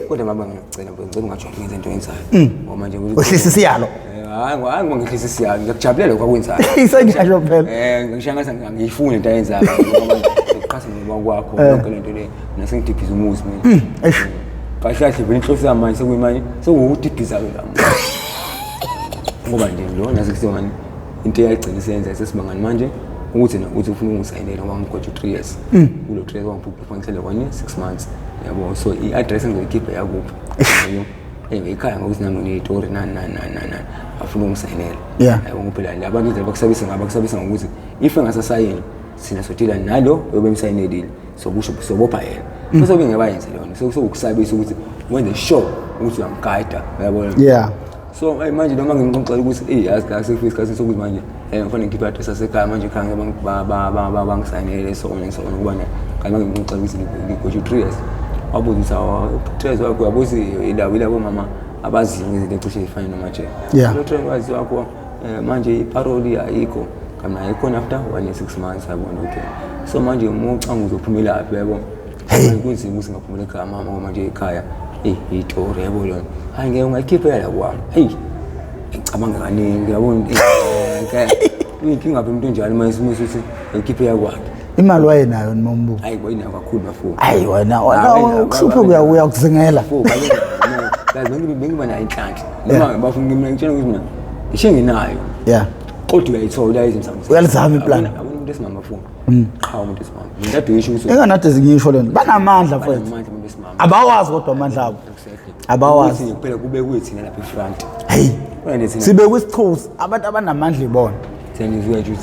kodwa mama ngicela ungajwayeli ngenze into enzayo ngoba manje uhlisa isiyalo hayi ngihlisa isiyalo ngiyakujabulela kwakwenzayo isengiyasho phela ngisho ngathi ngiyifuna into ayenzayo ngoba ngiqhasa ngokwakho yonke lento le nasengidiphiza umuzi mina kahle kahle vele inhloso yami manje sekuyimanje sekudiphiza la ngoba nje lo nasikuzongani into eyagcina isenza sesibangani manje ukuthi uthi ufuna ungisayinela wangigoja 3 years kulo 3 years wangiphuphuma ngihlele kwani 6 months yabo so i-address ngizoyikhipha yakuphi ekhaya ngokuthi nami ngineyitori nani afuna ungisayinela yabo ngophela la abantu nje bakusabisa ngokuthi if engasasayini sina sodila nalo obemsayinelile sobopha yena bese bengebayenze lona sokusabisa ukuthi wenze sure ukuthi uyamguide yabo so manje noma ngimxoxela ukuthi yazi kahle sekufika isikhathi sokuthi manje ngifana ngikhipha address asekhaya manje khanga bangisayinele so ukubana kanti ngimxoxela ukuthi ngigoje 3 years wabuza ukuthi 3 years wakho yabuzi ilabo mama abazi ngezinto ecishe ifana nomaje lo 3 years wakho manje iparoli ayikho kana ayikho after 1 year 6 months yabona okay so manje umucanga uzophumela laphi yabo kunzima ukuthi ngaphumela ekhaya mama ngoba manje ekhaya itori yabo lona hayi ngeke ungayikhipha la kwami ngicabanga kaningi yabona inkinga apha umuntu njalo manje simusuthi ikhiphe yakwakhe imali wayenayo nombuzo hayi boyina kakhulu bafo hayi wena ukuhluphe uyakuzingela bengiba nayo inhlanhla noma bafuna ngimtshela ukuthi mina ishe nginayo kodwa uyayithola izimsamo uyalizama iplan abona umuntu esimama funa cha umuntu esimama ngiyadisho ukuthi enganade zingisho lento banamandla mfowethu abawazi kodwa amandla abo abawazi kuphela kube kuthina lapha efront sibe kwisithusi abantu abanamandla ibona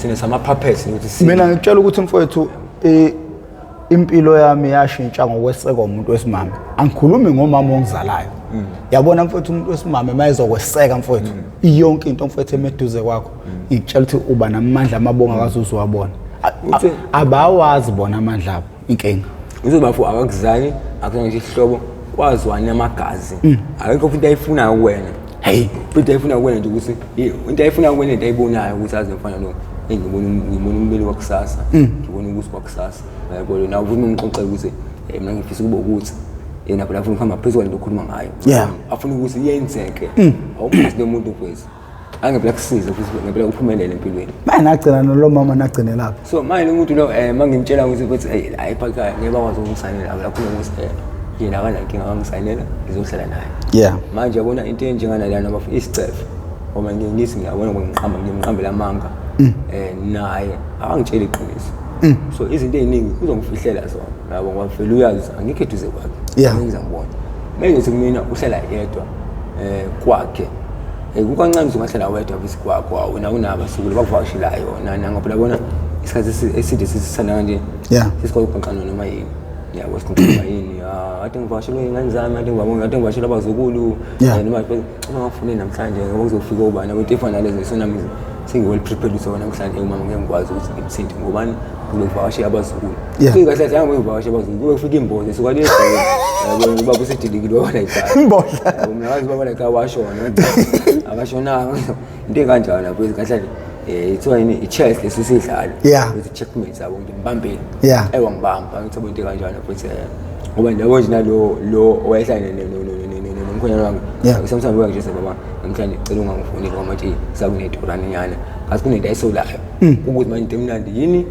thina sama puppets ukuthi mina ngitshela ukuthi mfowethu impilo yami yashintsha ngokwesekwa umuntu wesimama angikhulumi ngomama ongizalayo yabona mfowethu umuntu wesimama mayezokweseka mfowethu iyonke into mfowethu emeduze kwakho ngitshela ukuthi uba namandla amabonga akazuzu wabona abawazi bona amandla abo inkinga uzobafu akakuzali akuzange ihlobo kwazwani amagazi akekho into ayifuna kuwena into ayifuna kuwena nje ukuthi into ayifuna kuwena into ayibonayo ukuthi aze mfana lo ngibona umbeli wakusasa ngibona ukuthi kwakusasa yabo na ufuna umxoxela ukuthi mina ngifisa ukuba ukuthi yena phela afuna ukuhamba phezulu lokukhuluma ngayo afuna ukuthi yenzeke awumazi nomuntu mfowethu angephela kusiza futhi ngempela uphumelele empilweni manje nagcina nalo mama nagcine lapho so manje umuntu lo mangimtshela ukuthi hayi phakathi ngeke bakwazi ukungisayinela lapho ukuthi yena akanankinga angisayinela ngizohlala naye manje yabona into enjengana lana bafu isicefe uma ngithi ngiyabona ngimqambela amanga naye akangitshela iqiniso so izinto eziningi uzongifihlela zona yabo ngoba vele uyazi angikho eduze kwakhe ngizambona manje kumina uhlala yedwa kwakhe kukancane uzohlala wedwa bese kwakho wena unabasukulu bakuvashelayo nana ngoba labona isikhathi eside sisithanda kanje sisikwazi ukuqanqana noma yini yabo siqonqana yini ade ngivashela ingane zami ade ngivashela abazukulu noma ngafune namhlanje ngoba kuzofika ubani abantu efana lezi sonami sengiwell prepared so namhlanje umama ngeke ngikwazi ukuthi ngimthinte ngobani ngizovashela abazukulu kahle kahle hamba ngivashela abazukulu kufika imboze sokwale yabo ngoba kusedilekile wona ekhaya imbodla umnikazi baba la ekhaya washona akashona into enkanjalo lapho kahle ithiwa yini i-chess lesisidlalo ukuthi checkmate yabo ngimbambile wangibamba ngithoba into kanjalo futhi ngoba ndabo nje lo owayehlala nomkhonyana wami sometimes we nje baba namhlanje ngicela ungangifoneli ngoba manje sakunetorani yana kasi kunento ayisolayo ukuthi manje into emnandi yini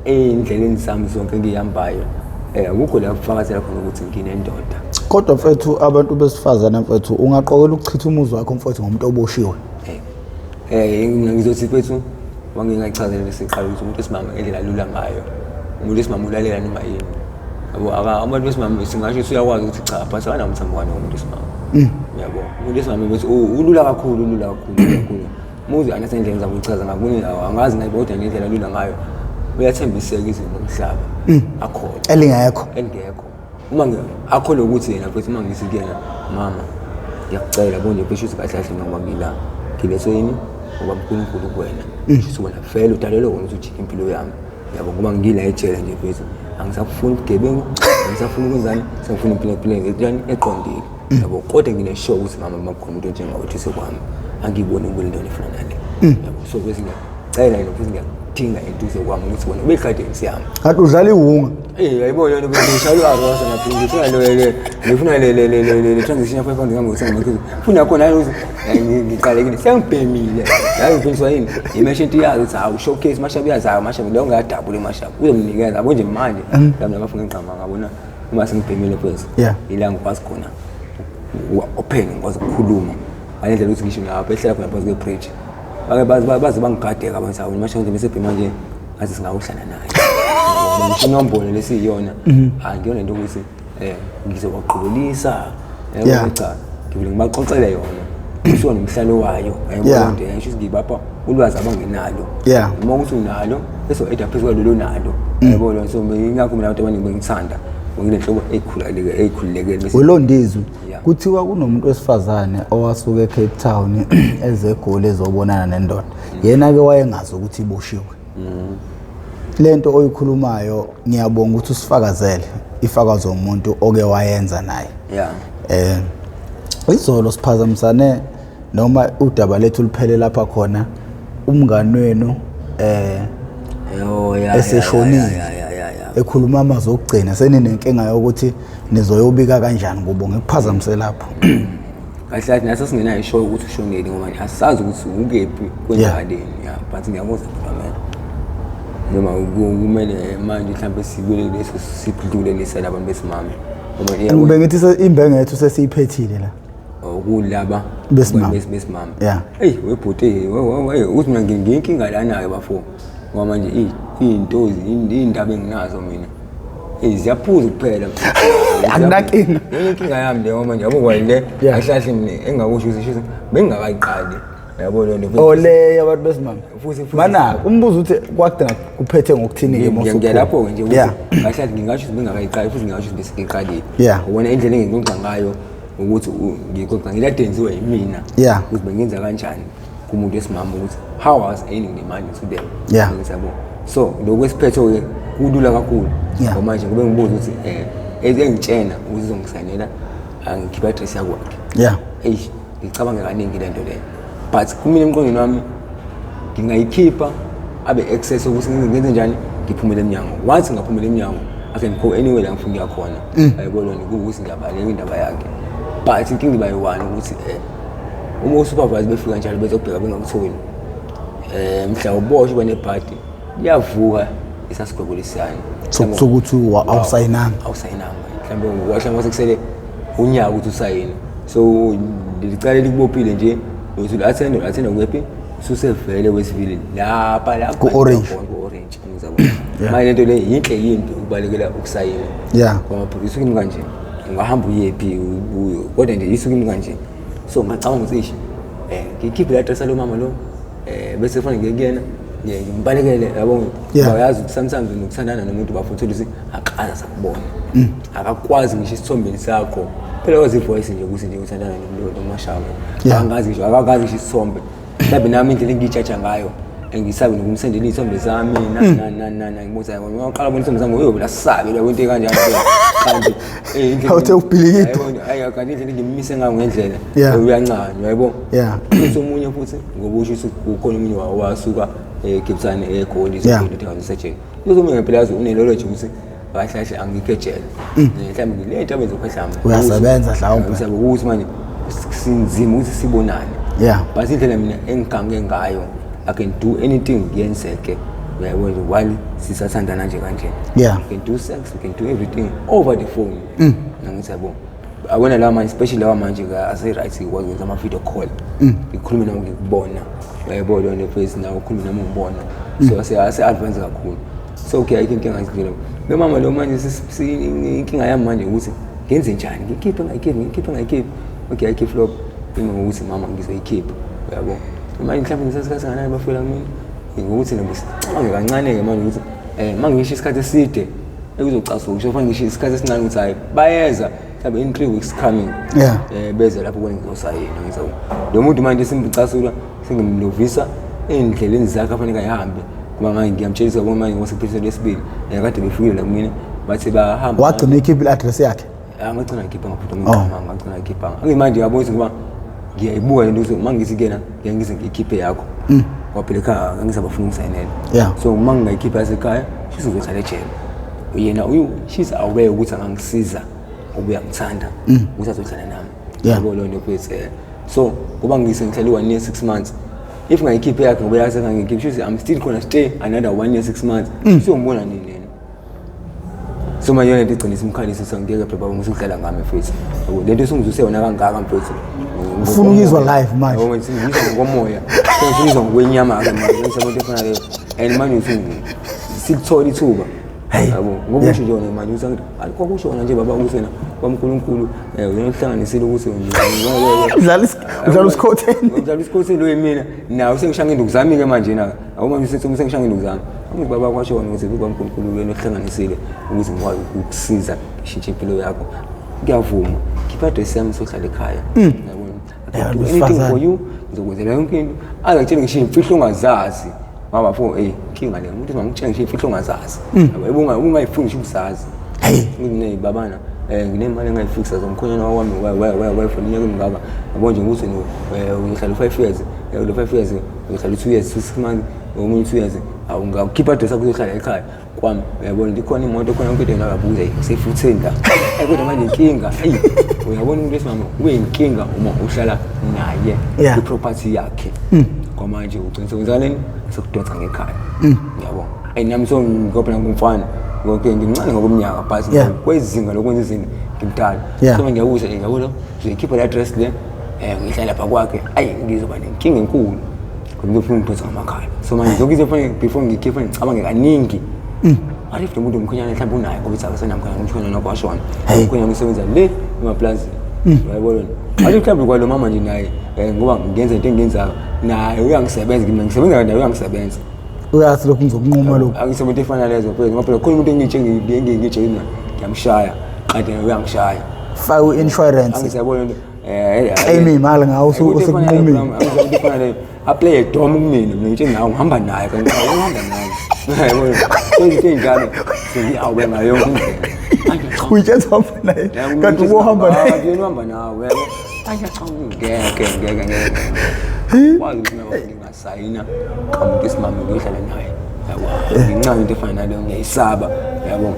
endleleni zami zonke ngihambayo akukho la kufakazela khona ukuthi nginendoda Kodwa mfethu abantu besifazana mfethu ungaqokela ukuchitha umuzi wakho mfethu ngomuntu oboshiwe. Mina ngizothi mfethu wangingachazela lesiqala ukuthi umuntu esimama endlela lula ngayo. Umuntu esimama ulalela noma yini. Yabo abantu besimama singasho uyakwazi ukuthi cha phasa kana umthambo wani umuntu esimama. Yabo umuntu esimama bethi ulula kakhulu. Muzi anasendlela zabo uchaza ngakuni angazi ngabe kodwa ngendlela lula ngayo. Uyathembiseka izinto ngomhlaba. Akhona. Elingekho. Uma akho lokuthi yena mfethu uma ngithi kuyena mama ngiyakucela bonje pheshe ukuthi kahle noma ngila ngilethwe yini ngoba uNkulunkulu kuwena kusho wena vele udalelwe wona ukuthi ujike impilo yami yabo ngoba ngila ejele nje mfethu angisafuni ugebengu angisafuni ukuzana sengifuna impilo njani eqondile yabo kodwa ngineshow ukuthi mama makhona umuntu njengawe uthi sekwami angiboni ubulindoni efana nale yabo so bese ngiyacela yena futhi ngiyathinga eduze kwami ukuthi wena ubekade siyami kanti udlala iwunga ayibona yona bengishaya arosa naphinde ngifuna le transition ya 500 ngangosengikho funa khona ukuthi ngiqalekile sengibhemile yazi mfundiswa yini imeshent yazi ukuthi hawu showcase mashabi yazayo mashabi lo ngadabule mashabi uzomnikeza yabo nje manje nami abafuna ngiqhama ngabona uma sengibhemile phezulu ila ngikwazi khona open ngikwazi ukukhuluma ngalendlela ukuthi ngisho lapha ehlela khona phansi kwe-bridge baze bangigadeka abantu hawu mashabi bese bhema nje ngathi singawuhlala naye inombolo lesiyona angiyona into ukuthi ngizokuqhubulisa cha ngivule ngibaxoxele yona kusho nomhlalo wayo ayibona nje ngisho ngibapha ulwazi abangenalo uma ukuthi unalo bese eda phezulu kwalo nalo ayibona so ngakho mina abantu abaningi bengithanda ngilenhlobo ekhululekile bese ulondizwe kuthiwa kunomuntu wesifazane owasuka eCape Town ezegoli ezobonana nendoda yena ke wayengazi ukuthi iboshiwe lento oyikhulumayo ngiyabonga ukuthi usifakazele ifakazo umuntu oke wayenza naye izolo siphazamisane noma udaba lethu liphele lapha khona umngane wenu eseshonile ekhuluma amazwi okugcina seninenkinga yokuthi nizoyobika kanjani kubo ngikuphazamise lapho kahle nathi singenayo ishow ukuthi ushonile ngoba asisazi ukuthi ukephi kwendaweni but ngiyabona noma kumele manje mhlawumbe sibule leso siphendule lesela abantu besimama ngoba bengithi imbenge yethu sesiyiphethile la kulaba besimama hey webhuti uthi mina nginkinga lana-ke bafo ngoba manje iy'ntozi iy'ndaba enginazo mina ziyaphuza kuphela akunankinga inkinga yami le ngoba manje yabo kwale kahlahle mina engakusho ukuthi bengingakayiqali yabo lo nto ole abantu besimama futhi mana umbuzo uthi kwakudinga kuphethe ngokuthini-ke ngiyalapho nje ukuthi kahle ngingasho ukuthi bengakayiqali futhi ngingasho ukuthi besiyiqalile ubona indlela enginkonxa ngayo ukuthi ngikonxa ngiladenziwe yimina ukuthi bengenza kanjani kumuntu wesimama ukuthi how was earning the money to them ngiyabo so lokho esiphetho-ke kulula kakhulu ngoba manje kube ngibuza ukuthi engitshena ukuthi uzongisayinela angikhipha i-address yakwakhe ngicabanga kaningi le nto leyo but kumina emqondweni wami ngingayikhipha abe access ukuthi ngenze njani ngiphumele eminyango once ngaphumela eminyango I can go anywhere la ngifuna ukuya khona ayibona ukuthi ngiyabaleka indaba yakhe but inkinga iba yi-one ukuthi uma usupervisor befika njalo bezobheka bengakutholi mhla uboshwe banebhadi liyavuka isasigwegwelisiyane sokuthi awusayinanga mhlawumbe mhlawumbe sekusele unyaka ukuthi usayini so licala likubophile nje uthi athenda kwephi susevele wesivile lapha ku-orange ngizabona manje lento le yinhle yimbi ukubalekela ukusayina ngoba phela isuke kanje ungahamba uyephi kodwa nje isuke kanje so ngicabanga ukuthi ngikhiphe la address lo mama lo bese kufanele ngiyena ngimbalekele yabo bayazi ukuthi sometimes nokuthandana nomuntu bafuna ukuthi akaza sakubona akakwazi ngisho isithombeni sakho phela wazi voice nje ukuthi nje uthandana nomuntu omashaba angazi ngisho akakazi ngisho isithombe mhlawumbe nami indlela engiyitshatsha ngayo engisabe nokumsendela izithombe zami ngibuza ngoba uqala bona izithombe zami uyobe lasabe la kwento kanjani kanti indlela awuthe ubhilikidi hayi kanti indlela ngimise ngayo ngendlela uyancanywa yabo so omunye futhi ngoba usho ukuthi ukhona umunye wasuka eGibson eGoli into engazisetsheni uzomunye ngempela yazi unelolo nje ukuthi kahle kahle angikejele mhlawumbe ngile nto abenzokhwehlama uyasebenza mhlawumbe usabe ukuthi manje sinzima ukuthi sibonane but indlela mina engigange ngayo I can do anything yenzeke uyayibona while sisathandana nje kanje we can do sex, we can do everything over the phone nangizabo akona la manje especially lawa manje ase right ikwazi ukwenza ama video call ngikhuluma nawe ngikubona uyayibona on the face nawe ukhuluma nami ngibona so ase advance kakhulu so okay I think ngizikile bemama lo manje inkinga yami manje ukuthi ngenze njani ngikhiphe ngayikhiphe okay I keep flop ukuthi mama ngizoyikhipha uyabo manje mhlawumbe ngisasikhathi nganayo bafela mina ngokuthi nabusicabanga kancane ke manje ukuthi mangisho isikhathi eside ekuzocasula ngisho fanele ngisho isikhathi esincane ukuthi hayi bayeza mhlawumbe in 3 weeks coming beze lapho kwengizosayina ngizawu lo muntu manje simbucasula singimlovisa endleleni zakhe afanele ayihambe kuba manje ngiyamtshela ukuthi manje ngosiphethe lesibili kade befikile la kumina bathi bahamba wagcina ikhipha i-address yakhe angagcina ikhipha ngaphutha ngicabanga ngagcina ikhipha manje yabona ukuba ngiyayibuka lento ukuthi mangithi kena ngiyangize ngikhiphe yakho kwaphela ekhaya ngisabafuna ukusayinela so mangingayikhipha yasekhaya sizohlala ejele yena she's aware ukuthi angangisiza ubuya ngithanda ukuthi azohlala nami yabo lo nto kwethe so kuba ngihlala 1 year 6 months if ngayikhiphe yakhe ngoba yasenga ngikhiphe I'm still gonna stay another 1 year 6 months so ngibona nini lena so manje yona igcina isimkhalisi sangiyeke phela ngisuhlala ngami futhi lento singizuseyona kangaka mfethu ufuna ukuzwa live manje ngoba ngizizwa ngomoya ngizizwa ngokwenyama ke manje ngisabonke khona le and manje sikuthola ithuba yabo ngoba usho nje manje usathi alikho kusho wona nje baba ukusena kwaMkhulunkulu uyahlanganisile ukuthi udlala isikhotheni lo yimina nawe sengishange induku zami ke manje na awumanje sengishange induku zami ukuthi baba kwasho wona ukuthi kwaMkhulunkulu wena uhlanganisile ukuthi ngikwazi ukukusiza ishintshe impilo yakho ngiyavuma khipha address yami sohlala ekhaya yabona anything for you ngizokwenzela yonke into azakutshela ngisho imfihlo ongazazi baba mfo inkinga le umuntu mangitshela ngisho imfihlo ongazazi yabo ungayifundisha ukuzazi ngine babana nginemali engayifixa zomkhonyana wami wayefuna inyaka ngaba yabo nje ukuthi uhlala 5 years lo 5 years uhlala 2 years 6 months omunye 2 years awungakhipha address yakho uhlala ekhaya kwami uyabona likhona imoto khona yonke into ngabuza sefutheni la kodwa manje inkinga uyabona umuntu esimama uyinkinga uma uhlala naye iproperty yakhe kwamanje ugcina ukwenzani sekudonsa ngekhaya uyabona nami so ngikopha ngumfana ngoke ngincane ngokomnyaka but kwezinga lokwenza izinto ngimdala so ngiyawuza uzoyikhipha address le ngihlala lapha kwakhe ngizoba nenkinga enkulu ngifuna ukuphetha ngamakhaya so manje zonke izinto fanele before ngikhipha ngicabange kaningi arif umuntu omkhonyana mhlawumbe unayo ngoba asenamkhaya umkhonyana nokwashona umkhonyana usebenza le emaplaza uyayibona athi mhlawumbe kwalo mama nje naye ngoba ngenza into engenzayo naye uyangisebenza ngisebenza naye uyangisebenza uyathi lokhu ngizokunquma lokho angisebenza efana lezo phela ngoba khona umuntu engitshe mina ngiyamshaya kanti uyangishaya file insurance angisayibona into claim imali ngawo usekunqumile angisebenza efana leyo apply edom kumina mina ngitshe nawe ngihamba naye kanti uhamba naye uyayibona into enjalo sengiyawe ngayo yonke indlela uyithetha hamba naye kanti uzohamba naye yena uhamba nawe ngeke wazi ukuthi nawe ngingasayina kamuntu esimama ngihlala naye yabo ngincane into efana naleyo ngiyayisaba yabo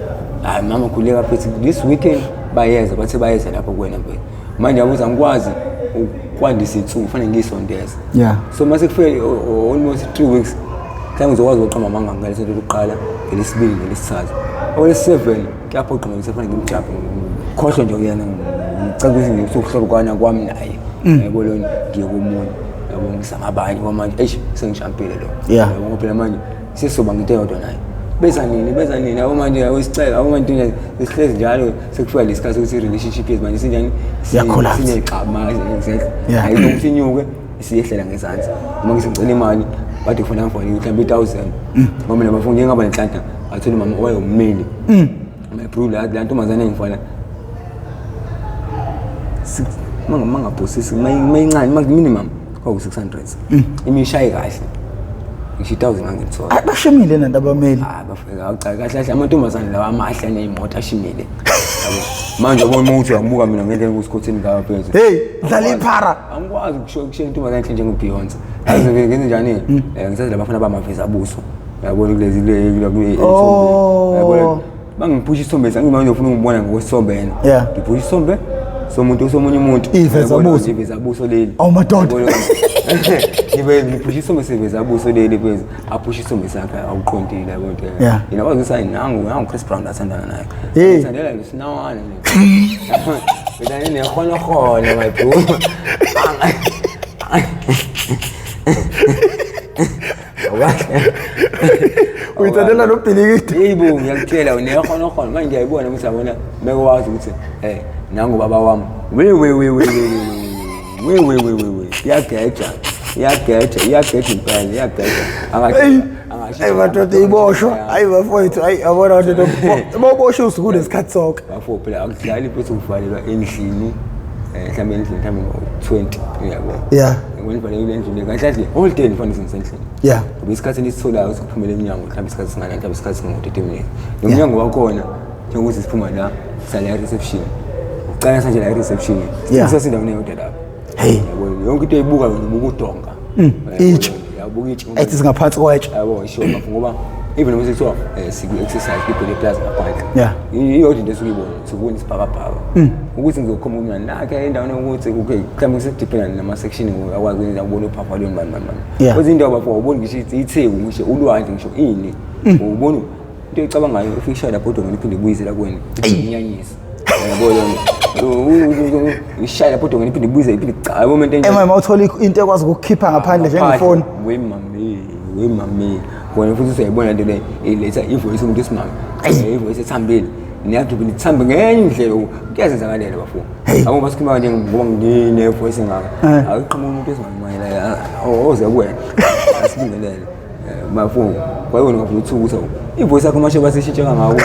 mama khuleka phethi this weekend bayeza bathi bayeza lapho kuwena phela manje yabuza ngikwazi ukwandisa ithuba kufanele ngiyisondeze so mase kufike almost 3 weeks mhlawumbe ngizokwazi ukuqamba amanga ngalesi into lokuqala ngelesibili ngelesithathu olesi7 kuyaphoqa manje kufanele ngimjaphe khohlwa nje uyena ngicabanga ukuthi ukuhlukana kwami naye yabo lo ngiye komunye yabo ngisamabanye kwamanje sengishampile lo yabo phela manje sisoba nginte yodwa naye beza nini yabo manje awusicela yabo manje isihlezi njalo sekufika lesikhathi ukuthi relationship yethu manje sinjani sinexama hayi ukuthi inyuke siyehlela ngezansi uma ngisicela imali bathi kufuna mhlawumbe 1000 ngoba mina bafuna ngingaba nenhlanhla athole mama wayeumeli my la ntombazane engifana manga bosisi mayincane minimum kwaku600 imishayi kahle ngisho 1000 ngangithola bashimile nanto abameli bafika kahle amantombazane lawa amahle neimoto ashimile yabo manje ubona ukuthi uyamuka mina ngendlela ukusikhotheni ngawa phezulu dlala iphara angikwazi ukushaya intombazane enhle njengobeyonce ayize ngenze njani ngisazi labafana bamaveza abuso yabona kulezi yabona bangiphusha isombe sami manje ufuna ukubona ngokwesombe ngipusha isombe somuntu usomunye umuntu iveza buso leli madoda ngiphusha isombe seveza buso leli bese aphusha isombe sakhe awuqondile yabo nto yena wazisa nangu Chris Brown lasandana naye sandela lesinawana bese ne khona my bro uyithandela nobhilikidi yebo ngiyakutshela unekhona manje ngiyayibona ukuthi abona mekwazi ukuthi nangu baba wami we iyageja impela iyageja hayi madoda iboshwa hayi bafowethu hayi abona ukuthi boboshwa usuku nesikhathi sonke bafo phela akudlali bese uvalelwa endlini mhlawumbe endlini mhlawumbe 20 uyabo ngonivalelwe endlini kahle all day nifanele sendlini ngoba isikhathi nisitholayo sokuphumela eminyango mhlawumbe isikhathi singana mhlawumbe isikhathi singo-30 minutes nomnyango wakhona njengokuthi siphuma la sala reception uqala sanje la reception sisasindaweni eyodwa lapho yabo yonke into eyibuka ubuka udonga itshe yabuka itshe ethi singaphansi kwetshe yabo sure ngoba even uma sekuthiwa siku-exercise kibhele plaza ngaphandle iyodwa into esukuyibona sikubona isibhakabhaka ukuthi ngizokhomba kumnani nakhe endaweni yokuthi mhlawumbe kusediphendana nama-section akwazi ukwenza ubona uphaphalweni bani kwezinye indawo bafo ubona ngisho itheku ngisho ulwandle ngisho ini ubona into eyicabangayo ufike lapho odongeni iphinde ibuyisela kuwena inyanyisa yabo ishaya lapho odongeni iphinde ibuyisela iphinde cha moment uma uthola into ekwazi ukukhipha ngaphandle njengefoni wemami wena futhi usayibona lento le iletha ivoice umuntu esimama ivoice ethambile niyadube nithambe ngenye indlela kuyazenzakalela bafo abo basikhuluma nje ngoba ngine voice ngaka ayiqhamuka umuntu esimama la oze kuwena asibingelele bafo kwayona ngafuna ukuthi ivoice yakho mashe basishitsha ngawo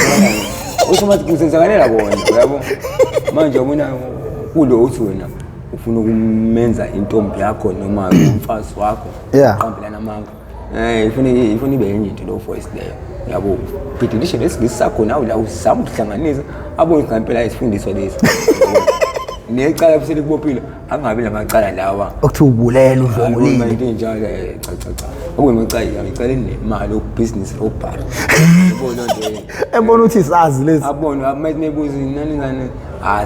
automatic usenzakalela bona yabo manje ubona kulo uthi wena ufuna ukumenza intombi yakho noma umfazi wakho uqambelana amanga ifuna ibe yenye into lo voice leyo yabo bhidilishe lesisakho nawe la uzama ukuhlanganisa abone ngempela ayisifundiswa lezi necala bisele kubophila angabi lamacala lawa okuthi ubulela udlongolile into enjalo cha okwemacala ngicela nemali okubusiness robhara ubona nje ebona ukuthi isazi lezi abona amanebuzi nani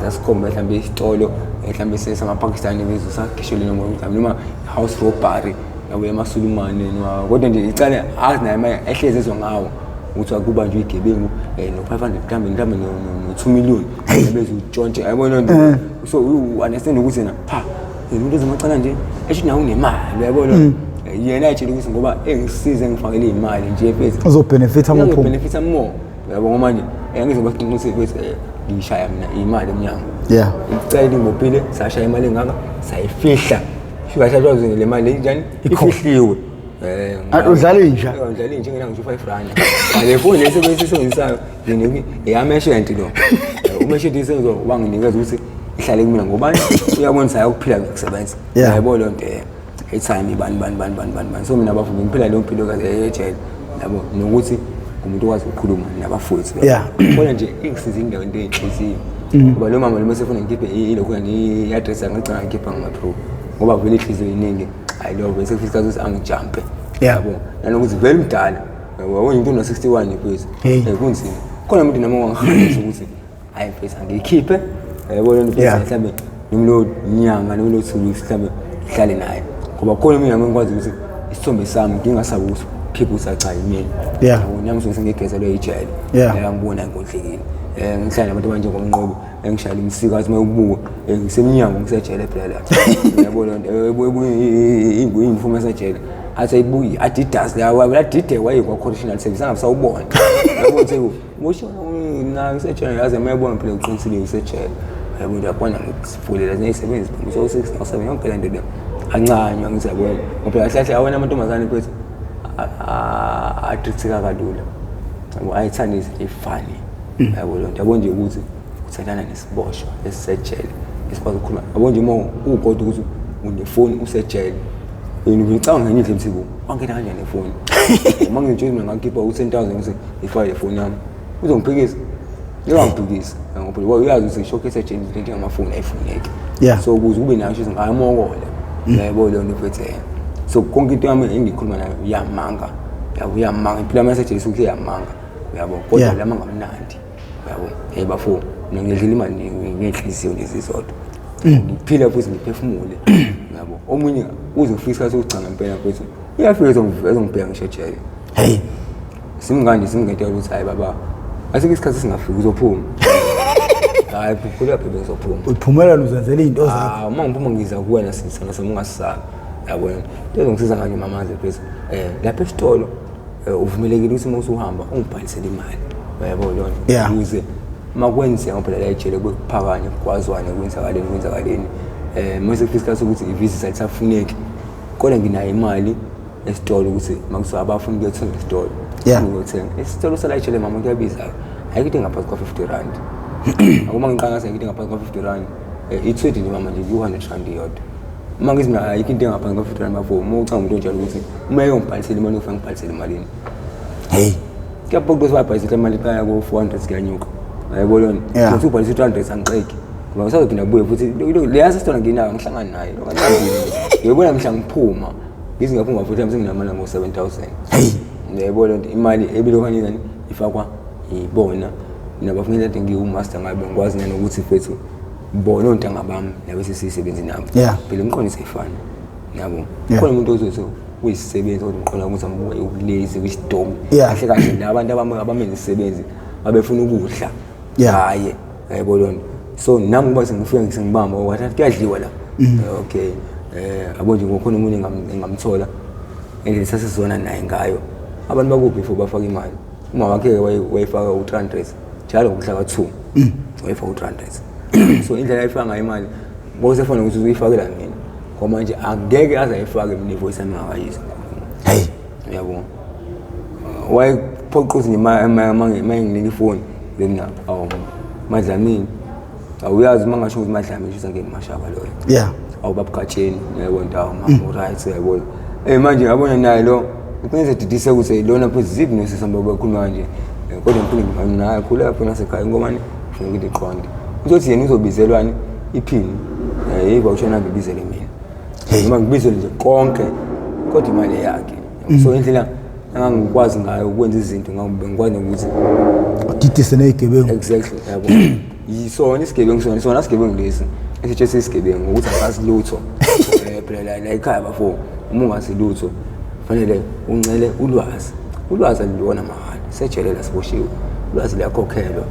asikhomba mhlambe isitolo mhlambe sesamaPakistani bezo sakhisho lena noma house robbery yabo emasulumane kodwa nje icala azi naye manje ehlezezwe ngawo ukuthi akuba nje igebengu no500 mhlambe no2 million bezutshontshe yabona nje so you understand ukuthi na umuntu ezimacala nje ethi nawe unemali uyabona yena ayitshela ukuthi ngoba engisize ngifakele imali nje phezulu uzobenefita more yabo ngoba manje ngizobaqiniseka ukuthi ngishaya mina imali emnyango icela ngibopile sashaya imali engaka sayifihla fika shajwazi le mali njani ifihliwe udlala inja ngena ngisho 5 rand ale phone lesebenzisayo yini eyameshent lo umeshent isenzo wanginikeza ukuthi ihlale kumina ngobani uyabona saya ukuphila ngokusebenza yabo lo nto etime bani so mina abafundi ngiphila lo mpilo kaze ejele yabo nokuthi umuntu okwazi ukukhuluma nabafowethu bona nje ingisiza indawo into eyinhliziyo ngoba lo mama lo mesefuna ngikhiphe ilokho i-address angicela ngikhipha ngama-pro ngoba vele inhliziyo iningi I love bese kufika ukuthi angijumpe yabo nanokuthi vele mdala yabo into no61 phezulu kunzima khona umuntu noma wangihambisa ukuthi hayi phezulu ngikhiphe yabo lo nto mhlambe nomlo nyanga nomlo thulu mhlambe ihlale naye ngoba khona mina ngikwazi ukuthi isithombe sami ngingasabi ukuthi people sacha yimini nami sengigezelwe ijele ngiyambona inkonhlekile ngihlala nabantu manje ngomnqobo engishayela imsika athi mayebuka ngisemnyango ngisejele phela la yabo lonto imvume esejele athi ayibuki Adidas la dide wayekwa conditional service angabusawubona yabo nje mosho na ngisejele yaze mayebona phela uqinisile usejele yabo ndiyabona ngisifulela nezisebenzi ngisho 6 or 7 yonke lento le ancanywa ngizabona ngoba hlahle awona amantombazane phethu atritsika kalula yabo ayithanda izinto efani yabo lonto yabo nje ukuthi uthathana nesiboshwa esisejele esikwazi ukukhuluma yabo nje uma ukodwa ukuthi unefoni usejele yini ngicabanga ngenye indlela msibo wangena kanjani nefoni uma ngitshela mina ngakhipha u10000 ngise ifile ifoni yami uzongiphikisa ngiyaphikisa ngoba uyazi ukuthi showcase ejele into ngamafoni ayifuneki so ukuze ube nayo ukuthi ngayamokola yabo lonto phethe so konke into yami engikhuluma nayo yamanga yabo yamanga impilo yami yasejele isuke yamanga yabo kodwa lama ngamnandi yabo bafo ngidlala imali ngenhliziyo nezizodwa ngiphila futhi ngiphefumule yabo omunye uzofika isikhathi sokugcina impela mfethu iyafika ezongibheka ngisho ejele hey simngentela ukuthi hayi baba asike isikhathi singafiki uzophuma hayi phela phela uzophuma uphumela uzenzela izinto zakho uma ngiphuma ngiza kuwena sisana semungasisala yabo lezo ngisiza kanje mamaze phela lapha esitolo uvumelekile ukuthi uma usuhamba ungibhalisele imali yabo lona ukuze makwenzeka phela la ejele kuphakanye kwazwane kwenzakaleni mase kufika ukuthi ivisa lisafuneki kodwa nginayo imali esitolo ukuthi makusuka abafuni ukuyothenga esitolo ngiyothenga esitolo sala ejele mama kuyabiza ayikho ngaphansi kwa 50 rand akuma ngiqangasa ngidinga ngaphansi kwa 50 rand i-20 nje mama nje 200 rand yodwa uma ngithi mina ayikho into ngaphansi kwa 50 rand bafo uma ucanga umuntu onjalo ukuthi uma eyongibhalisela imali ufike ngibhalisele imalini hey kuyabhokwa swabhalisela imali phaya ko 400 kuyanyuka ayibona ukuthi ubhalisa 200 angixeki ngoba usazophinda buye futhi leyazi sitona nginayo ngihlangana naye ngiyabona mhla ngiphuma ngizingaphuma futhi mase nginamali ngo 7000 hey ngiyabona imali ebilokanye ngani ifakwa ibona nabafunela ukuthi ngiwumaster ngabe ngikwazi nani ukuthi fethu bona ontanga bami nabese sisebenzi nabo phela umqondo isefana yabo khona umuntu ozothi uyisisebenzi kodwa umqondo ukuthi ambuke ukulezi kwisidom kahle kahle nabantu abamenza isisebenzi abefuna ukudla haye ayibona so nami ngoba sengifika ngisengibamba wathi kuyadliwa la okay abo nje ngokhona umuntu engamthola endlela sasizona naye ngayo abantu bakuphi before bafaka imali uma wakhe wayifaka u300 njalo ngomhla ka2 wayifaka u300 so indlela ayifaka ngayo imali ngosefana ukuthi uyifakela mina ngoba manje angeke azayifake mina ivoice yami ngakayizwa hey uyabona wayephoqoza nje manginika ifoni lena Madlamini awuyazi uma ngasho ukuthi Madlamini ushisa ngemashaba loyo awubabukatsheni yebo ndawo mama right yebo manje ngabona naye lo uqinise didise ukuthi lona phezulu ziphi sihamba bakhuluma nje kodwa ngifuna naye khula lapho nasekhaya ngomani ufuna ukuthi iqonde uzothi yena uzobizelwani iphini yiba ushona ngibizele mina noma ngibizele nje konke kodwa imali yakhe so indlela ngangikwazi ngayo ukwenza izinto ngikwazi ukuthi udidise nezigebengu exactly yabo yisona isigebengu sona isigebengu lesi esitshese isigebengu ukuthi asasilutho phela la ekhaya bafo uma ungasilutho fanele uncele ulwazi alilona mahali sejelela siboshiwe ulwazi liyakhokhelwa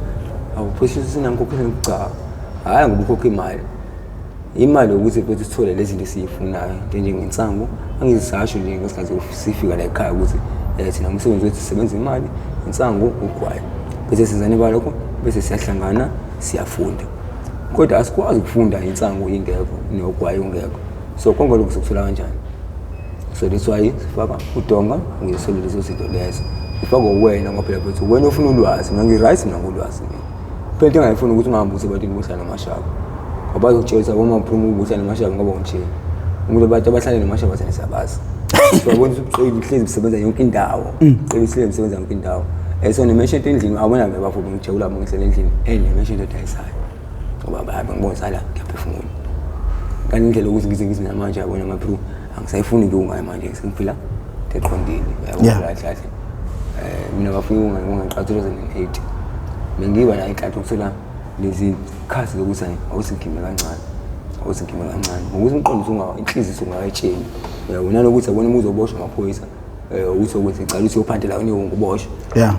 awuphosisa sinankokhela ngicaba hayi ngoba ukhokha imali ukuthi bethu sithole lezi zinto esizifunayo njengensango angizisasho nje ngesikhathi sifika la ekhaya ukuthi thina umsebenzi wethu sisebenza imali insango ugwayi bese sizane balokho bese siyahlangana siyafunda kodwa asikwazi ukufunda insango ingekho nogwayi ungekho so konke lokho sikuthola kanjani so that's why sifaka udonga ngizosola lezo zinto lezo ifaka wena ngoba phela bethu wena ufuna ulwazi mina ngiright mina ngolwazi phela into engayifuna ukuthi ungahambuze abantu ngibusana namashaka ngoba uzotshela uma uphuma ubusana namashaka ngoba unjeni umuntu abantu abahlala namashaka bathana siyabazi so yabona ukuthi uhlezi usebenza yonke indawo uhlezi usebenza yonke indawo so nemeshente endlini awubona bafuna ngijula uma ngihlele endlini nemeshente edayisayo ngoba bayabe ngibonisa ngiyaphefumula kanti indlela ukuthi ngize namanje yabona amaphu angisayifuni kungayo manje sengiphila teqondile yabona kahle mina bafuna ungangiqatha 2008 bengiba la ikati ukuthola lezi khasi lokuthi awusikhime kancane ngokuthi umqondo inhliziyo ungayitsheni uyabona lokuthi abona uma uzoboshwa amaphoyisa ukuthi ukuthi icala ukuthi uphande la uniwe ngoboshwa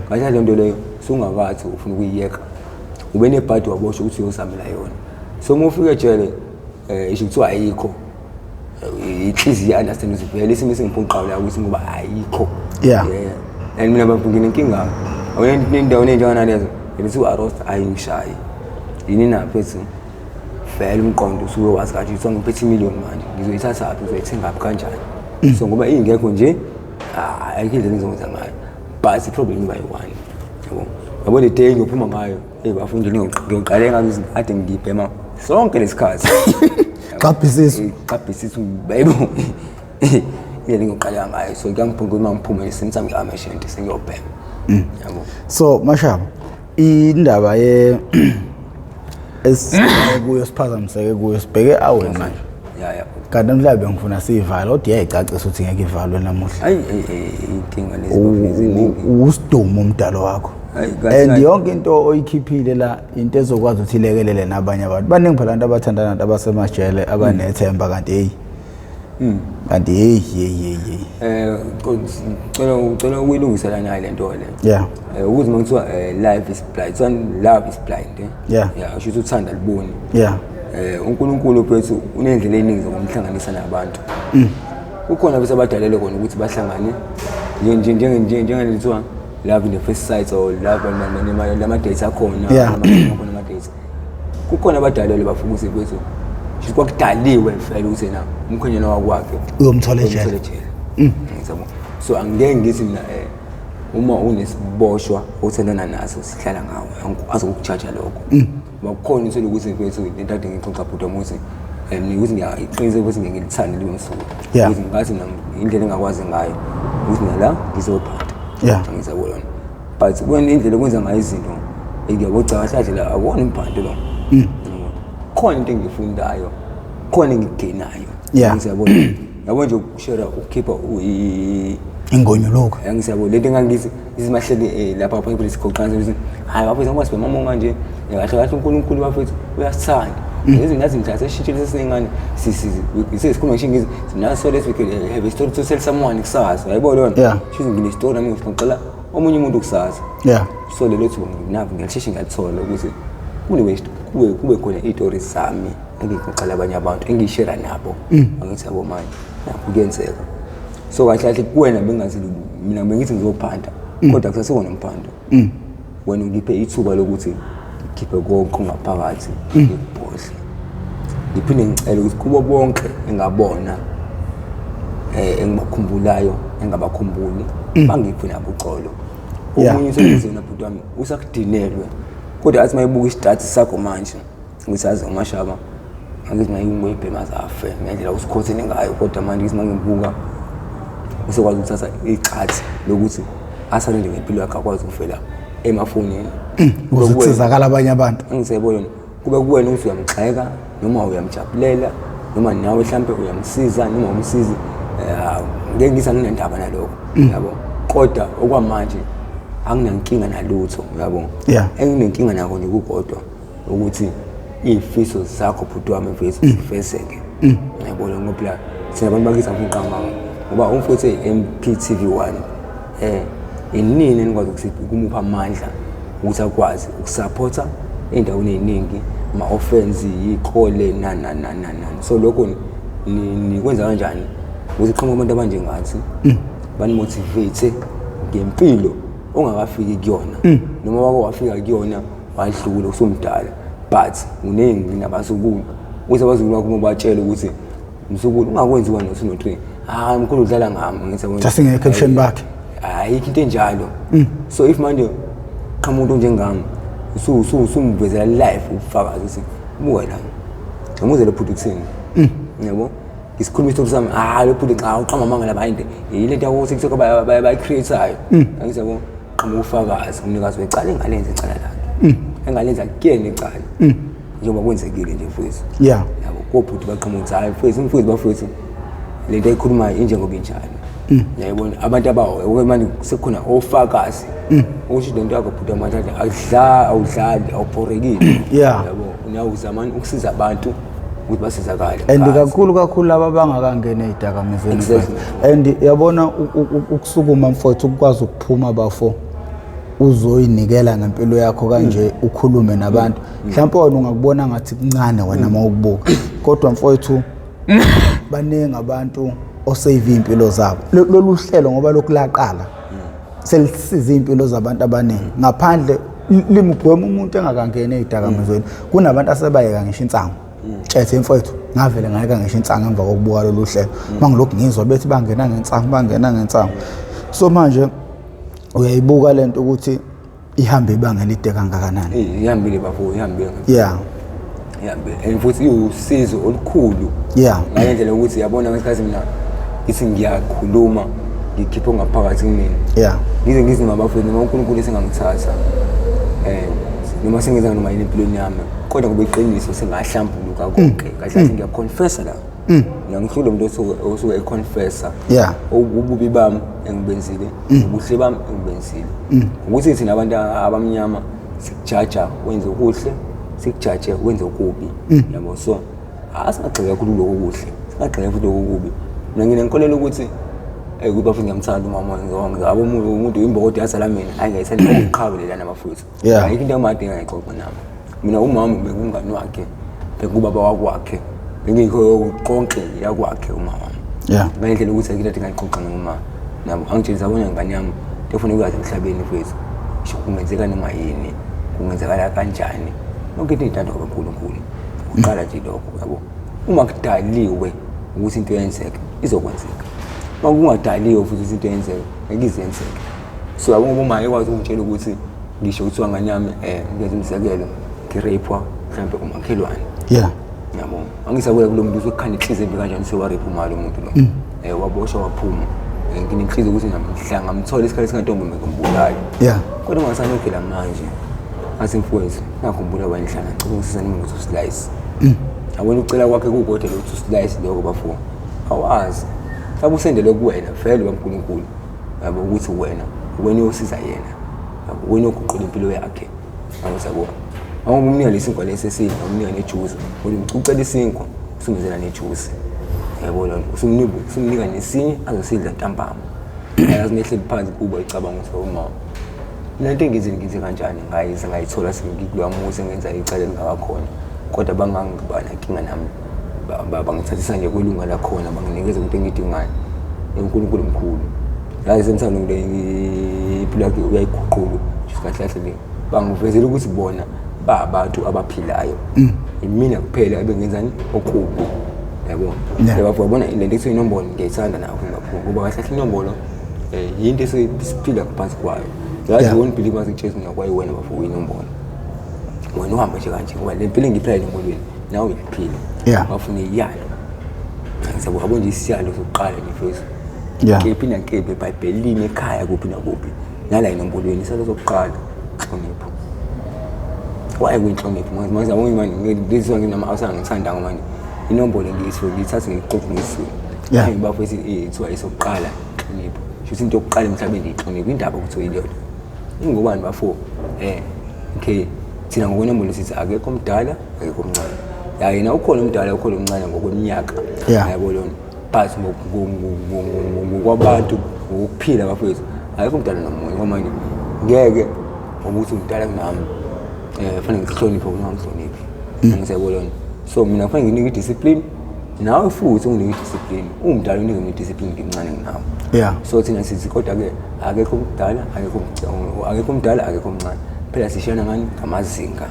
kahle le nto leyo sungakathi ufuna ukuyiyeka ube nebhadi waboshwa ukuthi uyosambela yona so uma ufika ejele isho kuthiwa ayikho inhliziyo understand ukuthi vele isimo sengiphoqayo la ukuthi ngoba ayikho and mina bafungile inkinga awuyena indawo enjengana lezo bese u-arrest ayingishayi yini naphethu vele umqondo usuke wazi kathi ukuthi ngiphethe imillion manje ngizoyithatha aphi uzoyithenga aphi kanjani so ngoba ingekho nje ayikho indlela engizokwenza ngayo but iproblem iba yi-one yabo le day ngiyophuma ngayo bafundi ngiyoqale ngazo kade ngibhema sonke lesikhathi qabhisisa bayibo yena ngiyoqala ngayo so ngiyamphuka uma ngiphuma esimsami ngamashente sengiyobhema yabo so Mashaba indaba esikuyo siphazamiseke kuyo sibheke awe manje kanti mhlawumbe ngifuna siyivala kodwa iyayicacisa ukuthi ngeke ivalwe namuhla inkinga lezi usidumo umdalo wakho and yonke into oyikhiphile la into ezokwazi ukuthi ilekelele nabanye abantu baningi phela abantu abathandana nabantu abasemajele abanethemba kanti kanti ucela ukuyilungisela nayo lento le yeah ukuthi mangithiwa life is blind love is blind yeah usho ukuthi uthanda liboni yeah uNkulunkulu phethu unendlela eningi zokumhlanganisa nabantu kukhona bese abadalele khona ukuthi bahlangane njengelithiwa love in the first sight or love lama dates akhona khona ama dates kukhona abadalele bafuna ukuthi phethu kwakudaliwe vele ukuthi na umkhonyana wakwakhe uyomthola ejele ngizabona so angeke ngithi mina uma unesiboshwa othandana naso sihlala ngawe azokuchacha lokho bakukhona into lokuthi mfethu into ade ngixoxa bhuda muthi ukuthi ngiyaqiniseka ukuthi ngiyangilithanda leyo msuku ukuthi ngathi indlela engakwazi ngayo ukuthi nala ngizophatha ngizabona but when indlela kwenza ngayo izinto ngiyabocaba kahle la awona imphanto lo khona into engifundayo khona engigenayo ngizabona yabo nje ukushare ukukhipha ingonyo lokho ngizabona lento engangithi izimahleke lapha phakathi kwesikhoqanza ukuthi hayi bafethu ngwasibe mama manje kahle uNkulunkulu bafethu uyasithanda lezi ngathi ngithatha eshintshile sesingane sisikhuluma ngishingizi sinaso let's we have a story to tell someone kusasa yabo lona shizi ngine story nami ngixoxela omunye umuntu kusasa so lelo thuba nginabo ngiyasheshe ngiyathola ukuthi kube khona istories zami engixoxela abanye abantu engishare nabo angithi yabo manje kuyenzeka so kahle kuwena bengazi mina bengithi ngizophanda kodwa kusasekhona umphando wena ungiphe ithuba lokuthi ngikhiphe konke ngaphakathi ngibhodle ngiphinde ngicela ukuthi kubo bonke engabona engibakhumbulayo engabakhumbuli bangiphe nabuxolo omunye usebenzisa bhuti wami usakudinelwe kodwa athi mayibuka isitati sakho manje ngisazi umashaba angithi mayingwebhe mazafe ngendlela usikhothene ngayo kodwa manje ngithi mangibuka usokwazi ukuthatha iqhathi lokuthi asalinde ngempilo yakhe akwazi ukuvela emafonini ukusizakala abanye abantu ngisebona kube kuwena ukuthi uyamxheka noma uyamjabulela noma nawe mhlambe uyamsiza noma umsizi ngeke ngithi anginendaba nalokho yabo kodwa okwamanje anginankinga nalutho yabo enginenkinga nako nje kukodwa ukuthi izifiso zakho bhuti wami mfethu zifezeke yabona ngoba sinabantu bakithi akuqamba ngoba umfethu MPTV1 inini engikwazi ukusiphi kumupha amandla ukuthi akwazi ukusupporta endaweni eziningi ma offense ikhole so lokho ni kwenza kanjani ukuthi qhamuka abantu abanje ngathi bani motivate ngempilo ongakafiki kuyona noma wako wafika kuyona wadlula usumdala but unengi nabasukulu ukuthi abazukulu bakho mobatshela ukuthi msukulu ungakwenzi 1 2 3 mkhulu udlala ngami ngisabona just nge caption bakhe ayikho into enjalo so if manje qhamuka njengami usumvezela live ufakazi ukuthi buka la ngimuze lo production yabo isikhuluma isithoto sami lo production uqamba mangala bayinde yile nto yakuthi TikTok bayicreateayo ngizabo qhamuka ufakazi umnikazi wecala engalenza icala lakhe engalenza again icala njengoba kwenzekile nje mfowethu yabo kophuthi baqhamuka hayi mfowethu bafowethu lento ayikhulumayo injengoba injalo yayibona abantu abawo manje sekukhona ofakazi ukuthi lento yakho bhuti amathatha awudlali awuphorekile yabo uyawuzamani ukusiza abantu ukuthi basizakale and kakhulu laba bangakangena ezidakamizweni and yabona ukusukuma mfowethu ukwazi ukuphuma bafo uzoyinikela ngempilo yakho kanje ukhulume nabantu mhlawumbe wena ungakubona ngathi kuncane wena mawukubuka kodwa mfowethu baningi abantu osave impilo zabo lolu hlelo ngoba lokulaqala selisiza impilo zabantu abaningi ngaphandle limgwema umuntu engakangena ezidakamizweni kunabantu asebayeka ngisho insango tshetse mfowethu ngavele ngayeka ngisho insango emva kokubuka lolu hlelo mangilokhu ngizwa bethi bangena ngensango so manje uyayibuka lento ukuthi ihambe ibanga elide kangakanani ihambile bafo ihambile ihambe futhi iwusizo olukhulu ngendlela ukuthi yabona ngesikhathi mina ithi ngiyakhuluma ngikhipha ngaphakathi kimi ngize ngabafowethu noma uNkulunkulu esengangithatha noma sengenza noma yini empilweni yami kodwa kube iqiniso sengahlambuluka konke kahle ngiyaconfessa la mina ngihlule umuntu osuke econfessa yeah ububi bami engibenzile ubuhle bami engibenzile ukuthi thina abantu abamnyama sikujaja wenze okuhle sikujaje wenze okubi yabo so asingagxeka kakhulu lokho kuhle singagxeka futhi lokho kubi mina nginenkolelo ukuthi kuba futhi ngiyamthanda umama ngizaba umuntu imbokodi yasalamini angayithanda ukuqhabelela nabafuthu ayikho into emadinga ngixoxa nami mina umama bekungani wakhe bekubaba wakwakhe ngikho konke yakwakhe umama ngendlela ukuthi akulathi ngixoxa ngomama nabo angitshela zabona ngane yami ngifuna ukwazi emhlabeni mfethu sho kungenzeka noma yini kungenzekala kanjani lonke into ithanda kaNkulunkulu uqala nje lokho yabo uma kudaliwe ukuthi into yenzeke izokwenzeka makungadaliwe futhi into yenzeke ngizenzeke so yabo ngoba uma ekwazi ukutshela ukuthi ngisho ukuthi ngane yami ngenza umzekelo ngirapwa mhlambe umakhelwane yabo angisabula kulo muntu uzokhanda inhliziyo embi kanjani sewaripa umali umuntu lo waboshwa waphuma nginenhliziyo ukuthi namhla ngamthola isikhathi singantombi ngikumbulala kodwa mangisanokela manje asimfowethu ngakhumbula wanihlala ngicela ukusizana ngithi uslice awena ucela kwakhe kukodwa lo uslice lokho bafo awazi sabe usendele kuwena vele baNkulunkulu yabo ukuthi wena uyosiza yena yabo wena uguqula impilo yakhe awusabona awumnika lesinkwa lesesini awumnika nejuice kodwa ucela isinkwa usungizela nejuice yabo lo usumnika nesinye azosidla ntambama ayazi nehle phansi kuba icabanga ukuthi uma lento engizenze kanjani ngayithola sengikuloya muzi ngenza icala lingakakhona kodwa bangangibana inkinga nami bangithathisa nje kwelunga lakhona banginikeza into engidingayo uNkulunkulu mkhulu yazi semthando ngile impilo yakhe uyayiguqula isikhathi le bangivezela ukuthi bona abantu abaphilayo imina kuphela ebengenzani okubi yabo yabona lento ethi inombolo ngiyithanda nawo ngoba kahle inombolo yinto esiphila ngaphansi kwayo yazi wona believers iJesu ngakwayi wena bafowethu inombolo wena uhamba nje kanje ngoba le mpilo ngiphila enombolweni nawe uyiphila bafuna iyalo ngisabo yabo nje isiyalo sokuqala nefeso kephi nakephi eBhayibhelini ekhaya kuphi nakuphi nala enombolweni isiyalo sokuqala hlonipho waye kwinhlonipho manje yabona manje ngizizwa nginama awusangithanda ngamanje inombolo ngiyithatha ngiqoqe ngisizwe bafowethu ithiwa isokuqala hlonipho sho into yokuqala emhlabeni ihlonipho indaba ukuthi uyilona ingubani bafo okay thina ngokwenombolo sithi akekho omdala akekho omncane yena ukhona omdala ukhona omncane ngokweminyaka yabo lona but ngokwabantu ukuphila bafethu akekho omdala nomunye ngoba manje ngeke ukuthi umdala kunami fanele ngihloniphe kungamhloniphi ngizebo lona so mina fanele nginike discipline nawe futhi unginike discipline umdala unike discipline ngincane nginawe so thina sithi kodwa ke akekho omdala akekho omdala akekho omncane phela sishana ngani ngamazinga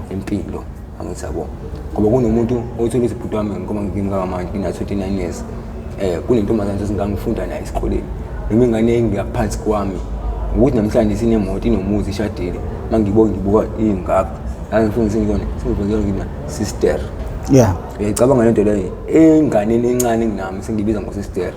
empilo angithabo ngoba kunomuntu othola isibhuti wami ngoba ngimka manje ngina 29 years kunentombazana esingangifunda nayo esikoleni noma ingane engiyaphansi kwami ukuthi namhlanje sinemoto inomuzi ishadile mangibona ngibuka ingakho angifuni singibone ngina sister uyayicabanga lento leyo enganeni encane nginami sengibiza ngosister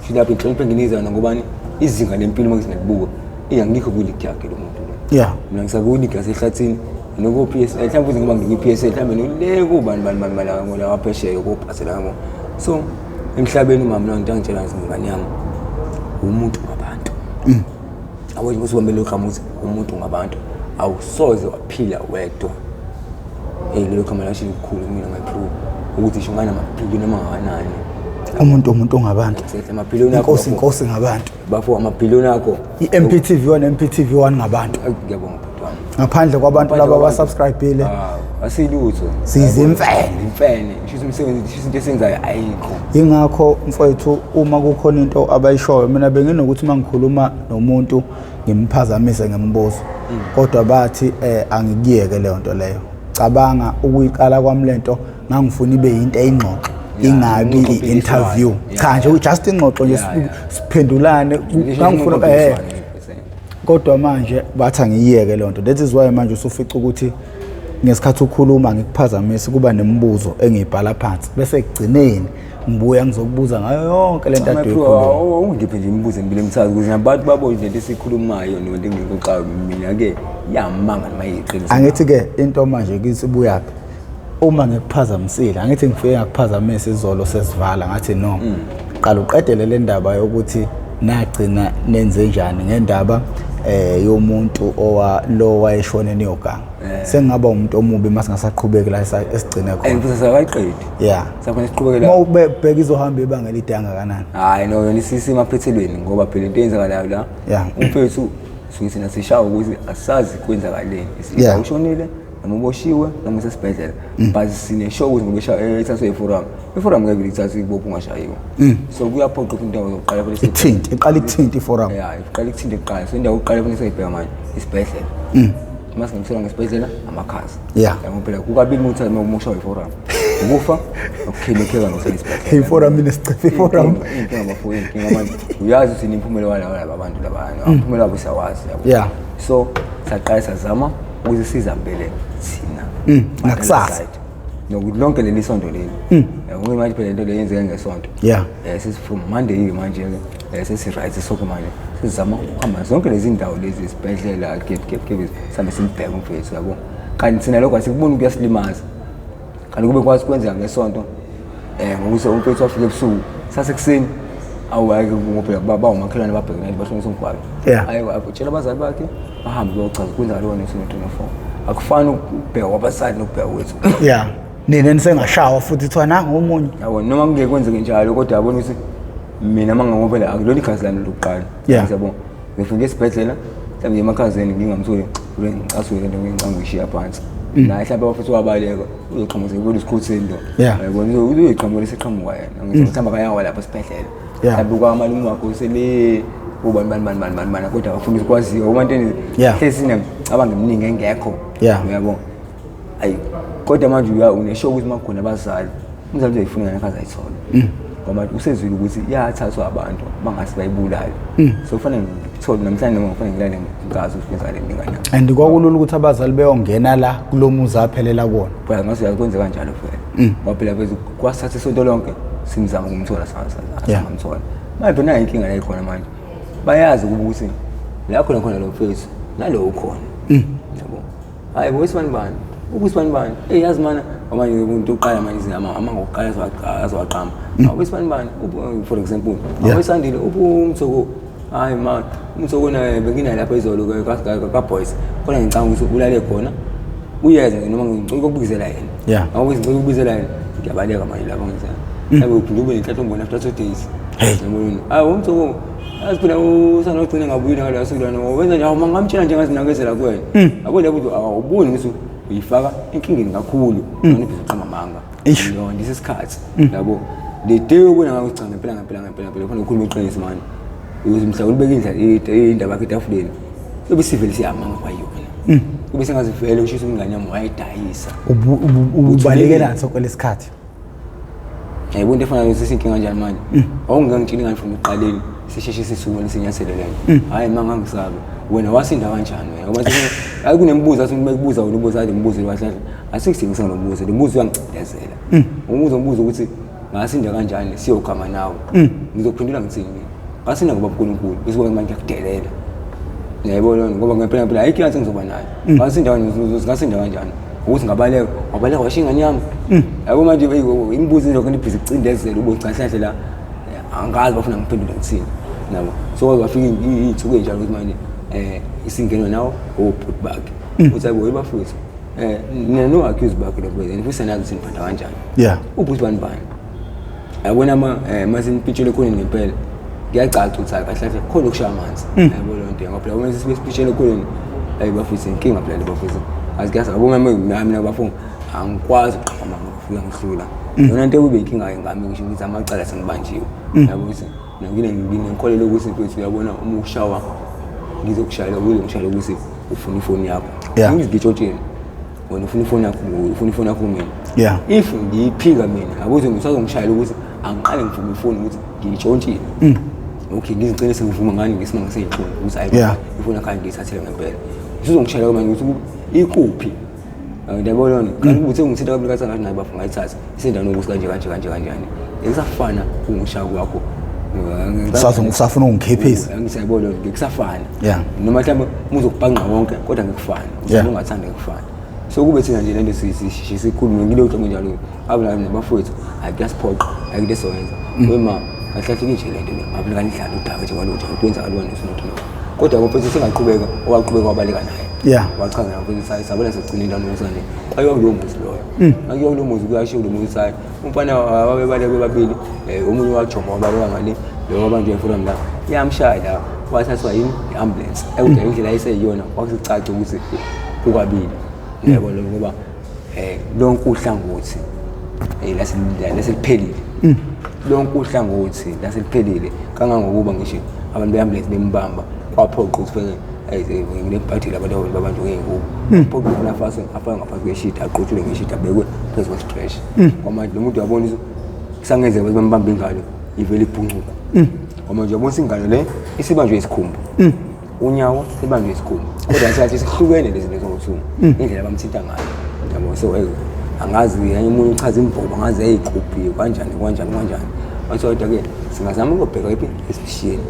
shilapha inhlonipho nginizana ngobani izinga lempilo mangisingalibuka iyangikho kuligi yakhe lo muntu lo mina ngisakuni gasehlathini noko PSL mhlawumbe uze ngoba ngikwi-PSL mhlawumbe nole kubani malanga ngola waphesheya ukubhasela ngamo so emhlabeni umama lo ngitangitshela ngizingane yami umuntu ngabantu awuthi usibambele uqhamuthi umuntu ngabantu awusoze waphila wedwa lelo khama lashi likhulu mina ngayiprove ukuthi isho ngana amaphilo namangakanani umuntu ngabantu amaphilo nakho inkosi ngabantu bafo amaphilo nakho iMPTV1 ngabantu ngiyabonga bhuti wami ngaphandle kwabantu laba abasubscribe-ile asilutho sizimfene sho umsebenzi into esenzayo ayikho ingakho mfowethu uma kukhona into abayishoyo mina benginokuthi mangikhuluma nomuntu ngimphazamise ngembuzo kodwa bathi angikiyeke leyo nto leyo cabanga ukuyiqala kwami lento ngangifuna ibe into eyingxoxo ingabi i-interview cha nje just ingxoxo nje siphendulane ngangifuna kodwa manje bathi angiyeke leyo nto that is why manje usufica ukuthi ngesikhathi ukhuluma ngikuphazamise kuba nemibuzo engiyibhala phansi bese ekugcineni ngibuya ngizokubuza ngayo yonke lento ade uyikhuluma ungiphe nje imibuzo emibili emithathu ukuze abantu babone lento esikhulumayo nento engikuxayo mina ke yamanga noma yiqiniso angithi ke into manje kithi buyaphi uma ngikuphazamisile angithi ngifike ngakuphazamisa izolo sesivala ngathi no qala uqedele le ndaba yokuthi nagcina nenze njani ngendaba yomuntu lo wayeshone niyoganga sengaba umuntu omubi mase ngasaqhubeki la esigcine khona mfethu sakayiqedi yeah safanele siqhubeke la mawubheka izohamba ibanga elide kangakanani hayi no yona isisi emaphethelweni ngoba phela into eyenzakalayo la umfethu suthi nasishawa ukuthi asazi kwenzakaleni isiza ushonile namuboshiwe noma sesibhedlela but sine show ukuthi ngoba ethathwe iforum ngeke lithathe ibophu ungashayiwe so kuyaphoqa into yokuqala phela iqala ithinta iforum iqala ithinta iqala so indawo yokuqala phela seyibheka manje isibhedlela mase ngimthola ngesibhedlela amakhasi ngoba phela kukabili ukuthi umusha iforum ukufa okukhelekheka ngosesibhedlela iforum inesicefe iforum inkinga bafuye inkinga manje uyazi ukuthi inimphumela wala abantu labanye umphumela wabo siyawazi so saqala sazama ukuthi sizambele thina ngakusasa nokuthi lonke leli sonto leli ngoba manje phela into leyenzeka ngesonto sisi from Monday manje sisi right sonke manje sizama ukuhamba zonke lezi ndawo lezi isibhedlela gap sabe simbheka umfethu yabo kanti thina lokho asikuboni kuyasilimaza kanti kube kwazi kwenzeka ngesonto ngokuthi umfethu afike ebusuku sasekuseni awayike ngophela baba umakhelwane babhekene bashonisa umbhalo hayi abutshela abazali bakhe bahambe bayochaza kwenzeka lona ngo-24 akufani ukubheka kwabasadi nokubheka kwethu nina nisengashawa futhi thwana ngomunye yabo noma kungeke kwenzeke njalo kodwa yabona ukuthi mina mangangophela akulona igazi lami lokuqala yabo ngifike esibhedlela mhlawumbe emakhazeni ngingamtholi ule ngicasule lento ngicanga uyishiya phansi naye mhlawumbe bafuthu wabaleka uzoqhamuza ukuthi isikhutheni lo yabona uzoyiqhamuka leseqhamuka yena ngizomthamba kayawa lapha esibhedlela mhlawumbe kwamalume wakho sele ubani kodwa afuna ukwaziwa uma nteni hlesina abangeminingi engekho uyabo ayi kodwa manje uneshow ukuthi makhona abazali umzali uzayifuna ngane kaza ayithola ngoba usezwile ukuthi yathathwa abantu bangasi bayibulala so kufanele ngithola namhlanje noma kufanele ngilale ngazi ukuthi kwenzakale ngingana and kwakulula ukuthi abazali beyongena la kulomuzi aphelela kuona phela ngase yakwenza kanjalo phela ngoba phela bese kwasathe isonto lonke simzama ukumthola sangamthola manje nayo inkinga la ikhona manje bayazi ukuthi la khona lo mfethu nalo ukhona yabo hayi boyisibani ukusibani yazi mana amanye umuntu oqala manje ngokuqala azwaqama awesibani for example awesandile umthoko hayi man umthoko naye bengina lapha izolo ka boys khona ngicanga ukuthi ulale khona uyeza noma ngicela ukubizela yena ngicela ukubizela yena ngiyabaleka manje lapha ngizana abe uphinde ube inhlatho ngibona after 2 days yabona umthoko asiphila usana ugcina ngabuyile ngala sokulana wenza nje mangamtshela nje ngazinakazela kuwena yabo labo awuboni ukuthi uyifaka inkingeni kakhulu noma iqhama manga yona ndisesikhathi yabo le day ubona ngathi cha ngempela khona ukhuluma iqiniso manje ukuthi mhlawumbe ubeka indaba yakhe etafuleni kube sivele siyamanga kwayona kube sengazivele ushisa umngane wami wayidayisa ubalekela sonke lesikhathi yebo into efana nokuthi inkinga kanjani manje awungangitshela ngani from uqaleni sisheshe sisuke lesinyaselelene hayi manga ngisabe wena wasinda kanjani wena ngoba hayi kunembuzo athi ukubuza ubuza athi umbuzo wahlala asikudingisa nombuzo lembuzo uyangicindezela umbuzo ukuthi ngasinda kanjani siyogama nawe ngizophendula ngithini ngasinda ngoba uNkulunkulu bese manje ngiyakudelela yebo lona ngoba ngempela ayikho into engizoba nayo ngasinda kanjani ukuthi ngabaleka washingani yami yabo manje imibuzo lokho ndibhizi ukucindezela ubochahlahle la angazi bafuna ngiphendule ngithini nabo so wafika ithuke njalo ukuthi manje isingeno nawo obhuti bakhe uthi ayibo bafuthu no accuse bakhe lo bese futhi sanazi siniphatha kanjani ubhuti bani yabona masinipitshele khona ngempela ngiyacaca ukuthi akahlahle khona ukushaya amanzi yabo lo nto ngoba phela uma sipitshele khona ayi bafuthu inkinga phela bafuthu azikaza abo nami nabafunga angikwazi ukuqhama ngifika ngihlula yona into ekube inkinga ngami ngisho ukuthi amacala sengibanjiwe yabo ukuthi nginenkolelo ukuthi mfethu uyabona uma ushawa ngizokushayela ngishayela ukuthi ufuna ifoni yakho ngizigitshotsheni wena ufuna ifoni yakho mina if ngiyiphika mina akuthi ngisazongishayela ukuthi angiqale ngivuma ifoni ukuthi ngiyitshontshile okay ngizicela sengivuma ngani ngesimanga seyinhlungu ukuthi ayi ifoni yakho ngiyithathele ngempela usuzongishayela manje ukuthi ikuphi ndiyabona kanti ukuthi ngithinta kabili kathi ngathi naye bafunga ayithatha isendaweni ukuthi kanjani ngisafana ungishaya kwakho usafuna ungikhiphisa ngisayibona ngikusafana noma mhlawumbe uzokubhanqa wonke kodwa ngikufana ungathanda ngikufana so kube thina nje lento sikhulume ngile uthi njalo abula nabafowethu ayiyasiphoqa ayikulesoyenza wema kahlahle nje lento abula kanidlala udaba nje kwalutho ukwenza kalona isinto lo kodwa ngophethe singaqhubeka owaqhubeka wabaleka naye wachaza ngaphethe sabona sigcina into nomsane ayo lo muzi loyo akuyo lo muzi kuyasho lo muzi sayi umfana ababebaleke bebabili omunye wajoma wabaleka ngale lo abantu efuna mla yamshaya la wathathwa i-ambulance ekudla indlela ayiseyiyona wakusicaca ukuthi kukwabili yebo lo ngoba lonke uhlangothi laseliphelile lonke uhlangothi laseliphelile kangangokuba ngisho abantu be-ambulance bembamba kwaphoqa ukuthi feke nginebhathi labantu ngey'nkuku phoqa ukuthi nafase afake ngaphansi kweshiti aqothule ngeshiti abekwe phezu kwestretch kwamanje lo muntu uyabona kusangenzeka ukuthi bambambe ingalo ivele ibhuncuka kwamanje uyabona ingalo le isibanjwe isikhumba unyawo sibanjwe isikhumba kodwa ngisathi sihlukene lezi zinto zokuthunga indlela bamthinta ngayo yabo so angazi yanye umuntu uchaza imbobo angazi eyiqhubhi kanjani wathi kodwa-ke singazama ukubheka iphi esishiyeni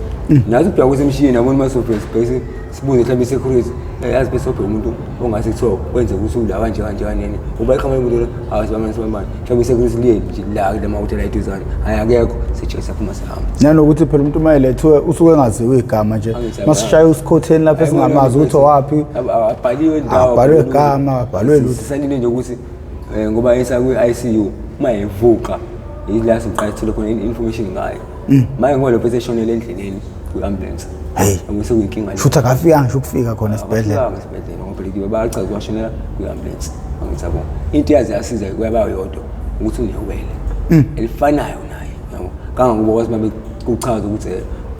nathi ubheka kwesemshiyeni yabona umasofesi bhese sibuze mhlawumbe i-security yazi besobhe umuntu ongase kuthiwa wenze ukuthi ula kanje kanene uba iqhamela umuntu lo awasibamane mhlawumbe i-security liyeni nje la kule mahhotela eduzane hayi akekho sijike saphuma sihamba nanokuthi phela umuntu uma elethiwe usuke engaziwe igama nje masishaya usikhotheni lapho esingamazi ukuthi owaphi abhaliwe indawo abhalwe igama abhalwe lutho sisalinde nje ukuthi ngoba esakwi-ICU uma evuka yila siqala sithole khona information ngayo manje ngoba lo phese eshonele endleleni kwi-ambulance angise kuyinkinga futhi akafika ngisho ukufika khona esibhedlela ngoba likiwe bayachaza washonela kwi-ambulance angithabo into yazi yasiza kuyaba yodwa ukuthi unewele elifanayo naye yabo kangangoba wazi babe kuchaza ukuthi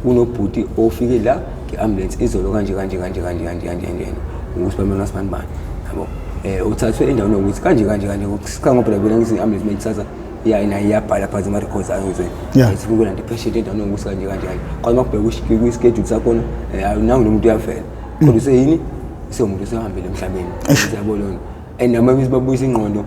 kunobhuti ofike la nge-ambulance izolo kanje ukuthi bamena sibani yabo uthathwe endaweni yokuthi kanje ngoba phela ngithi i-ambulance mayithatha iyabhala phansi ama-records ayo ukuthi sifuna nde-patient endaweni yokuthi kanje kwazi makubheka kwi-schedule sakhona nangu lo muntu uyavela kodwa useyini umuntu usehambile emhlabeni yabo lona and namabizi babuyisa ingqondo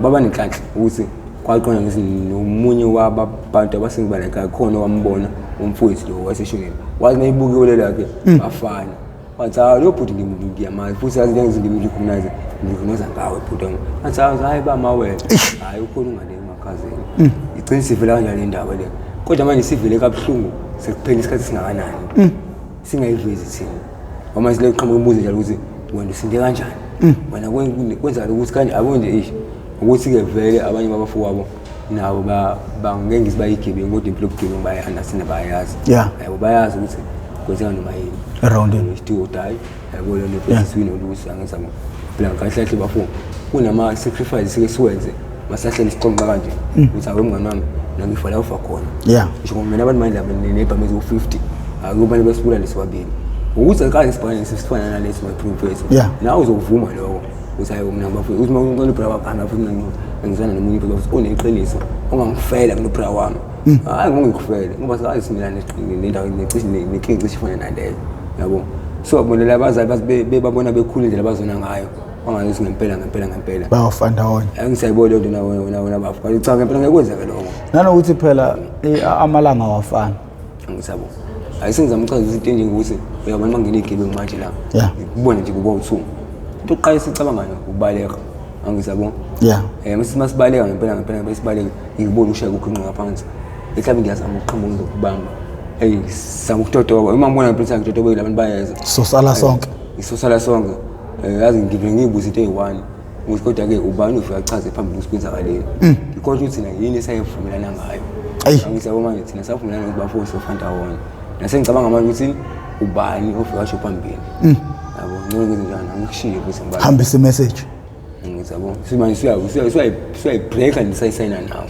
baba nenhlanhla ukuthi kwaqonda ngithi nomunye wabantu abasengibaleka khona wambona umfowethu lo waseshonile wazi mayibuke olela yakhe bafana wathi lo bhuti ngiyamazi futhi yazi ngizindimi ngikunoza ngawe bhuti wathi hayi bamawele hayi ukhona ungale emakhazeni igcina sivela kanjani le ndaba le kodwa manje sivele kabuhlungu sekuphela isikhathi singakanani singayivezi thina uma sile qhamuka umbuzo njalo ukuthi wena usinde kanjani wena kwenza ukuthi kanje abonje ishi ukuthi-ke vele abanye babafuku wabo nabo bangeke ngithi bayigebengu kodwa impilo yobugebengu bayi-understand bayayazi yabo bayazi ukuthi kwenzeka noma yini around istiwodayi yabo lona ebhesiswini olusi angizamo phela kahle bafuku kunama-sacrifice sike siwenze masahlele sixoxa kanje ukuthi awe mngani wami nangifa la ufa khona ngisho ngoba mina abantu manje laba nebhama eziwu-50 akubani besibulale sobabili ukuthi kanje sifana nalesi my-professor nawe uzokuvuma lokho ukuthi hayi mina bafuku uthi uma uqala ibra wakho futhi ngizana nomunye ukuthi oneqiniso ongangifela kulobra wami hayi ngongikufele ngoba sazi similane nendawo nenkinga esifana naleyo yabo so bonela abazali bebabona bekhulu indlela bazona ngayo bangazi ngempela bayofanda wona angisayibona lento wona bafu cha ngempela ngekwenzeka lokho nanokuthi phela amalanga awafani angisabo ayisengizama uchaza ukuthi into ngokuthi uyabona mangene igebengu manje la ukubona nje kubo2 into oqala sicabanga ngayo ukubaleka angisabo masibaleka ngempela besibaleka ngibona ushaya ukuqhinqa ngaphansi mhlawumbe ngiyazama ukuqhamba ngizokubamba sama ukutotoba uma ngibona ngempela ngitotoba labantu bayeza sosala sonke yazi ngibuza into eyi-1 ukuthi kodwa-ke ubani ufika achaze phambili ukuthi kwenzakaleni ikhontsha ukuthi thina yini esayivumelana ngayo angisabo manje thina savumelana ukuthi bafo sofanta wona nasengicabanga manje ukuthi ubani ofika asho phambili yabo ngeke ngenze njani angikushiye ukuthi ngibani hambisa imessage ngizabo simanje siyayibreaka nisayisayina nawo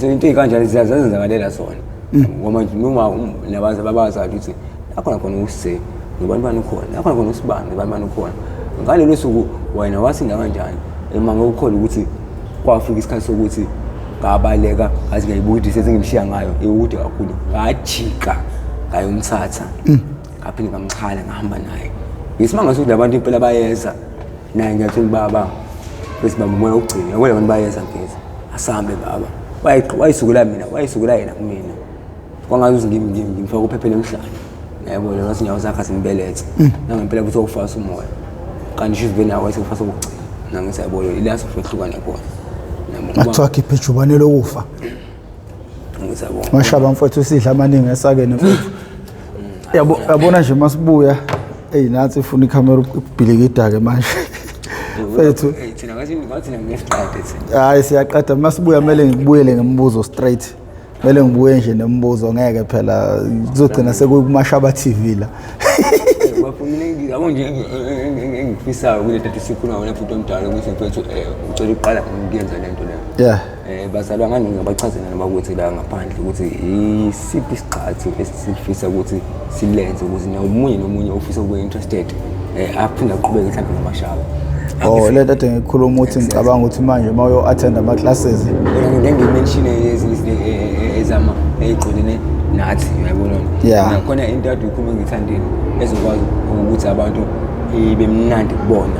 so into ey'kanjani ziyazenzakalela sona ngoba noma nabazi babazazi ukuthi akhona khona usise ngubani ukhona akhona khona usibani ngubani ukhona ngalelo suku wena wasinda kanjani uma ngokukholwa ukuthi kwafika isikhathi sokuthi ngabaleka ngathi ngayibuka ukuthi sengimshiya ngayo ekude kakhulu ngajika ngayomthatha ngaphinde ngamxhala ngahamba naye ngisimanga sokuthi labantu impela bayeza naye ngiyathi baba bese baba umoya ugcina yabo labantu bayeza mfethu asambe baba wayisukela yena kumina kwangazi ukuthi ngimfaka uphephele emhlanje yabo lo wasinyawo zakhe asimbelethe nangempela ukuthi ufasa umoya kanti nje ivena wayesekufasa ukugcina nangisayibona ilaso fuhlukana khona bathiwa khiphe ijubane lokufa ngisabona mashaba mfowethu isidla amaningi esakene mfowethu yabona nje masibuya nathi ifuna ikamera ukubhilikida-ke manje mfethu thina ngathi nesiqede hayi siyaqeda masibuya kumele ngikubuyele ngembuzo straight kumele ngibuye nje nembuzo ngeke phela kuzogcina sekukumashaba TV la bafumile yabo nje engifisayo kule tatu sikhuluma ngona futhi omdala ukuthi mfethu ucela uqala ngiyenza lento leyo bazalwa ngani ngabachazela nabakuthi la ngaphandle ukuthi isiphi isiqhathi esifisa ukuthi silenze ukuthi nomunye nomunye ofisa ukuba interested aphinda aqhubeke mhlawumbe ngamashaba le nto ngikhuluma ukuthi ngicabanga ukuthi manje uma uyo attend ama classes ngimention ezama eqondene nathi uyabona nakhona into ade ukhuluma ngithandile ezokwazi ukuthi abantu bemnandi kubona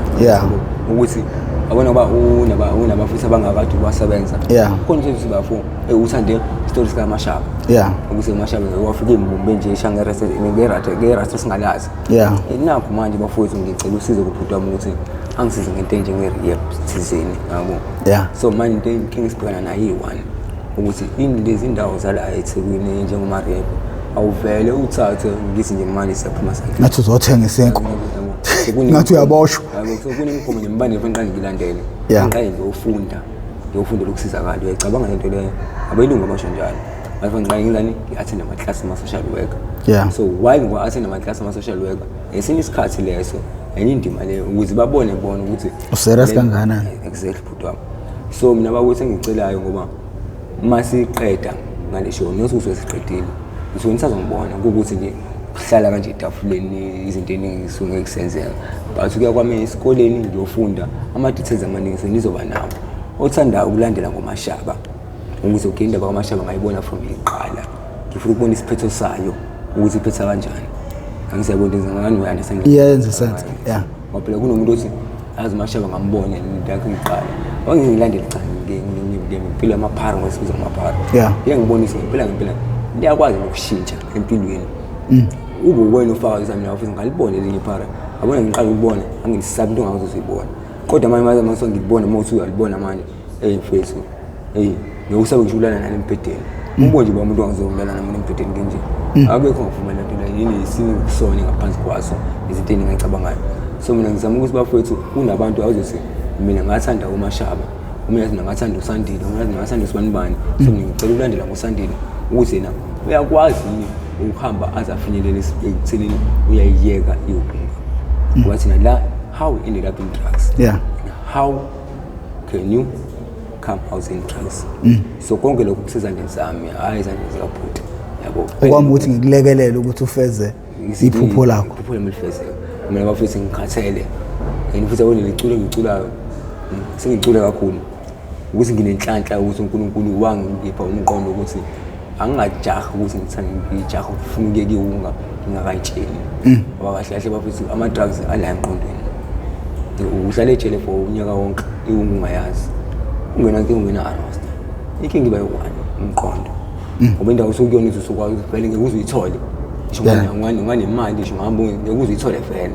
ukuthi abona ba unabafisa bangakade basebenza khona nje sibafo uthande stories kaMashaba ukuthi uMashaba wafika imbumbe nje ishanga ngerate singalazi nakho manje bafowethu ngicela usize kubhuti wami ukuthi angisize ngento njenge-rehab thizeni yabo so manje into inkinga esibhekana nayo iyi-one ukuthi lezi ndawo zala eThekwini njengoma-rehab awuvele uthathe ngithi nje manje siyaphuma sakhe ngathi uzothenga isenko ngathi uyaboshwa so kunemigomo nembandela efanele ngilandele ngiqale ngiyofunda lokusizakala uyayicabanga lento leyo abayilungu abasho njalo ngafanele ngizani ngi-attend ama-class ama-social worker so while ngiwa-attend ama-class ama-social worker esinye isikhathi leso enye indima leyo ukuze babone ukuthi userious kangakanani exactly bhuti wami so mina bakuthi engicelayo ngoba masiqeda ngale show nosuke siqedile usuke nisazongibona ukuthi nje hlala kanje etafuleni izinto eningi isuke kusenzeka but kuya kwami esikoleni ngiyofunda ama-details amaningi senizoba nawo othanda ukulandela ngoMashaba ukuthi okay indaba kaMashaba ngayibona from iqala ngifuna ukubona isiphetho sayo ukuthi iphetha kanjani angisayibona ngani uyandesenza yenza sense ngoba kunomuntu othi azi uMashaba ngambone into yakhe iqala wangilandela cha ngempilo amaphara ngosizo amaphara ngibonisa ngempela liyakwazi ukushintsha empilweni ube wena ufaka izami office ngalibone linye iphara abona ngiqala ukubona angisisabi into ongazozibona kodwa manje mase ngibona mawuthi uyalibona manje mfethu ngiyokusaba ngishulana nalo empedeni ubonje ba umuntu ongazolala nami empedeni nje akekho ngivumela into la yini isini kusona ngaphansi kwaso izinto eningi engicabangayo so mina ngizama ukuthi bafethu kunabantu abazothi mina ngathanda uMashaba mina ngathanda uSandile mina ngathanda uSibanibani so ngicela ukulandela ngoSandile ukuthi yena uyakwazi ukuhamba azafinyelela ekuthenini uyayiyeka iyokunga wathi na la how you ended up in drugs how can you come out in drugs so konke lokho kusezandleni zami hayi izandleni zikabhuti yabo okwami ukuthi ngikulekelele ukuthi ufeze iphupho lakho iphupho lami lifezeke mina bafisa ngikhathele and futhi awona licule ngiculayo sengicule kakhulu ukuthi nginenhlanhla ukuthi uNkulunkulu wangipha umqondo ukuthi angingajaha ukuthi ngithanda ngijaha ufuna ukuyeka iwunga ngingakayitsheni ngoba kahle kahle bafisa ama-drugs ala emqondweni uhlale ejele for unyaka wonke iwunga ungayazi ungena arrest inkinga iba yi-one umqondo ngoba indawo usukuyona ukuthi usukwazi vele ngeke uze uyithole isho unganemali isho ngihamba ngeke uze uyithole vele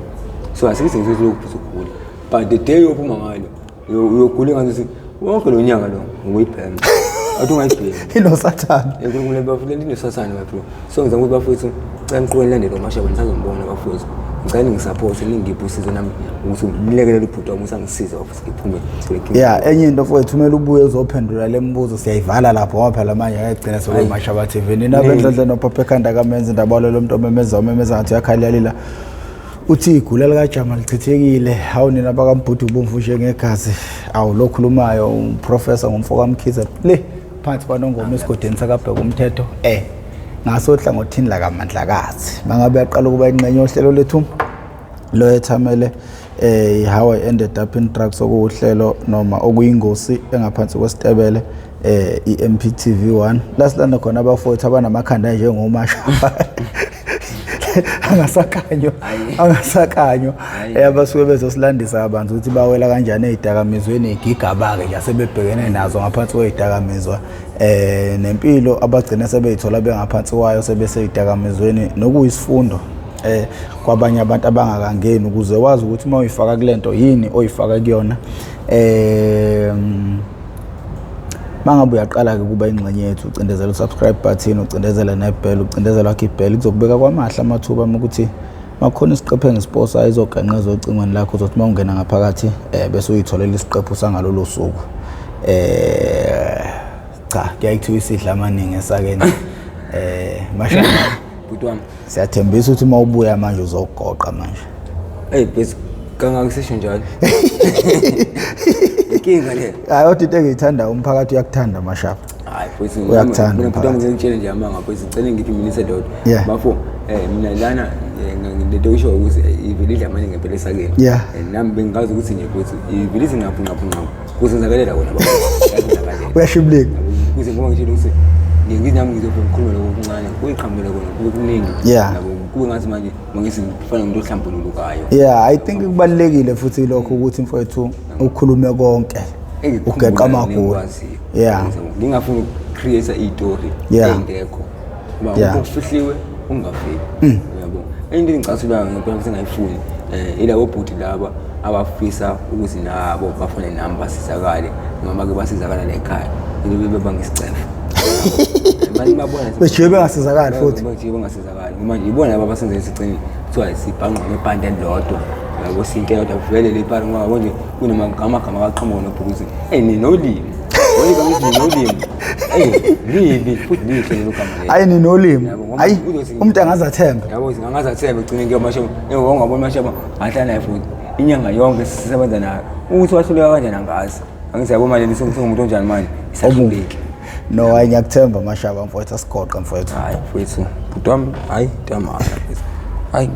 so asikithi ngizwe lokhu usugula but the day yophuma ngalo uyogula ngathi wonke lo nyaka lo ngiyibhema athi ungayibhema inosathana enkulunkulu bafulele inosathana my bro so ngizama ukuthi bafethu ngiqoqe landela uMashaba nisazombona bafethu ngicela ngisupport ningiphe usizo nami ukuthi ngilekelele ubhuti wami usangisiza office ngiphume enye into mfowethu kumele ubuye uzophendula le mbuzo siyayivala lapho ngoba phela manje ayagcina sokuMashaba TV nina bendledle noPapa ekhanda kamenza indaba lo muntu omemeza ngathi yakhaliyalila uthi igula lika Jama lichithekile hawu nina bakambhuti ubomvushe ngegazi awu lokhulumayo uprofessor ngomfoka Mkhize le phansi kwanongoma esigodeni sakabheka umthetho ngasohla ngothini la kaMandlakazi mangabe yaqala ukuba ingcenye ohlelo lethu lo ethamele how I ended up in drugs okuhlelo noma okuyingosi engaphansi kwesitebele iMPTV1 lasilana khona abafowethu abanamakhanda njengoMashaba angasakhanyo abasuke bezosilandisa abantu ukuthi bawela kanjani ezidakamizweni egigabake nje asebebhekene nazo ngaphansi kwezidakamizwa nempilo abagcina sebeyithola bengaphansi kwayo sebese ezidakamizweni nokuyisifundo kwabanye abantu abangakangeni ukuze wazi ukuthi uma uyifaka kulento yini oyifaka kuyona. Mangabe uyaqala ke kuba ingxenye yethu ucindezela subscribe button, ucindezela nebell, ucindezela ibell kuzokubeka kwamahla amathuba ukuthi makhona isiqephu ngesposa izoganqeza ocingweni lakho uzothi mawungena ngaphakathi bese uyitholela isiqephu sangalolo suku. Cha kuyayithiwa isidla amaningi esakeni. Mashallah bhuti wami siyathembisa ukuthi uma ubuya manje uzogoqa manje. Bese kangakusisho njalo. Inkinga le. Hayi kodwa into engiyithanda umphakathi uyakuthanda mashaba. Hayi bese uyakuthanda. Mina bhuti wami ngitshela nje amanga bese ngicela ngithi minise dodwa. Bafo mina lana ngilento usho ukuthi ivilidla amaningi ngempela esakeni. Nami bengazi ukuthi nje bhuti ivilidla ngapha kuzenzakalela wona baba. Uyashibuleka. Kuze ngoba ngitshela ukuthi nginami ngizokhuluma lokuncane kuyiqhamulela kona kube kuningi yabo kube ngathi manje mangisifana umuntu ohlambulukayo. I think kubalekile futhi lokho ukuthi mfowethu ukhulume konke ugeqa amagulu. Ngingafuni ukcreate istory engekho ngoba ukufihliwe ungafiki yabo. Into engicasula ngempela ukuthi ngayifuni ilabo bhuti laba abafisa ukuthi nabo bafune nami basizakale noma ke basizakala la ekhaya into bebangisicela. Manje babona bejiwe bengasizakali futhi bejiwe bengasizakali manje ibona laba basenze isicini kuthiwa sibhanqa ngebhande elilodwa yabo sinke kodwa vele le phara ngoba konje kunamagama aqhamuka nobhukuthi ninolimi olika ngisinolimi libi futhi lihle lokama le hayi ninolimi hayi umuntu angazathemba yabo singangazathemba ugcine ngiyomashaba ungabona mashaba ahlala naye futhi inyanga yonke sisebenza nayo ukuthi wahluleka kanjani angazi angisiyabona manje nisengumuntu onjani manje isahluleki. No, ngiyakuthemba mashaba mfowethu asigoqa mfowethu. Hayi mfowethu bhuti wami hayi tamala mfowethu hayi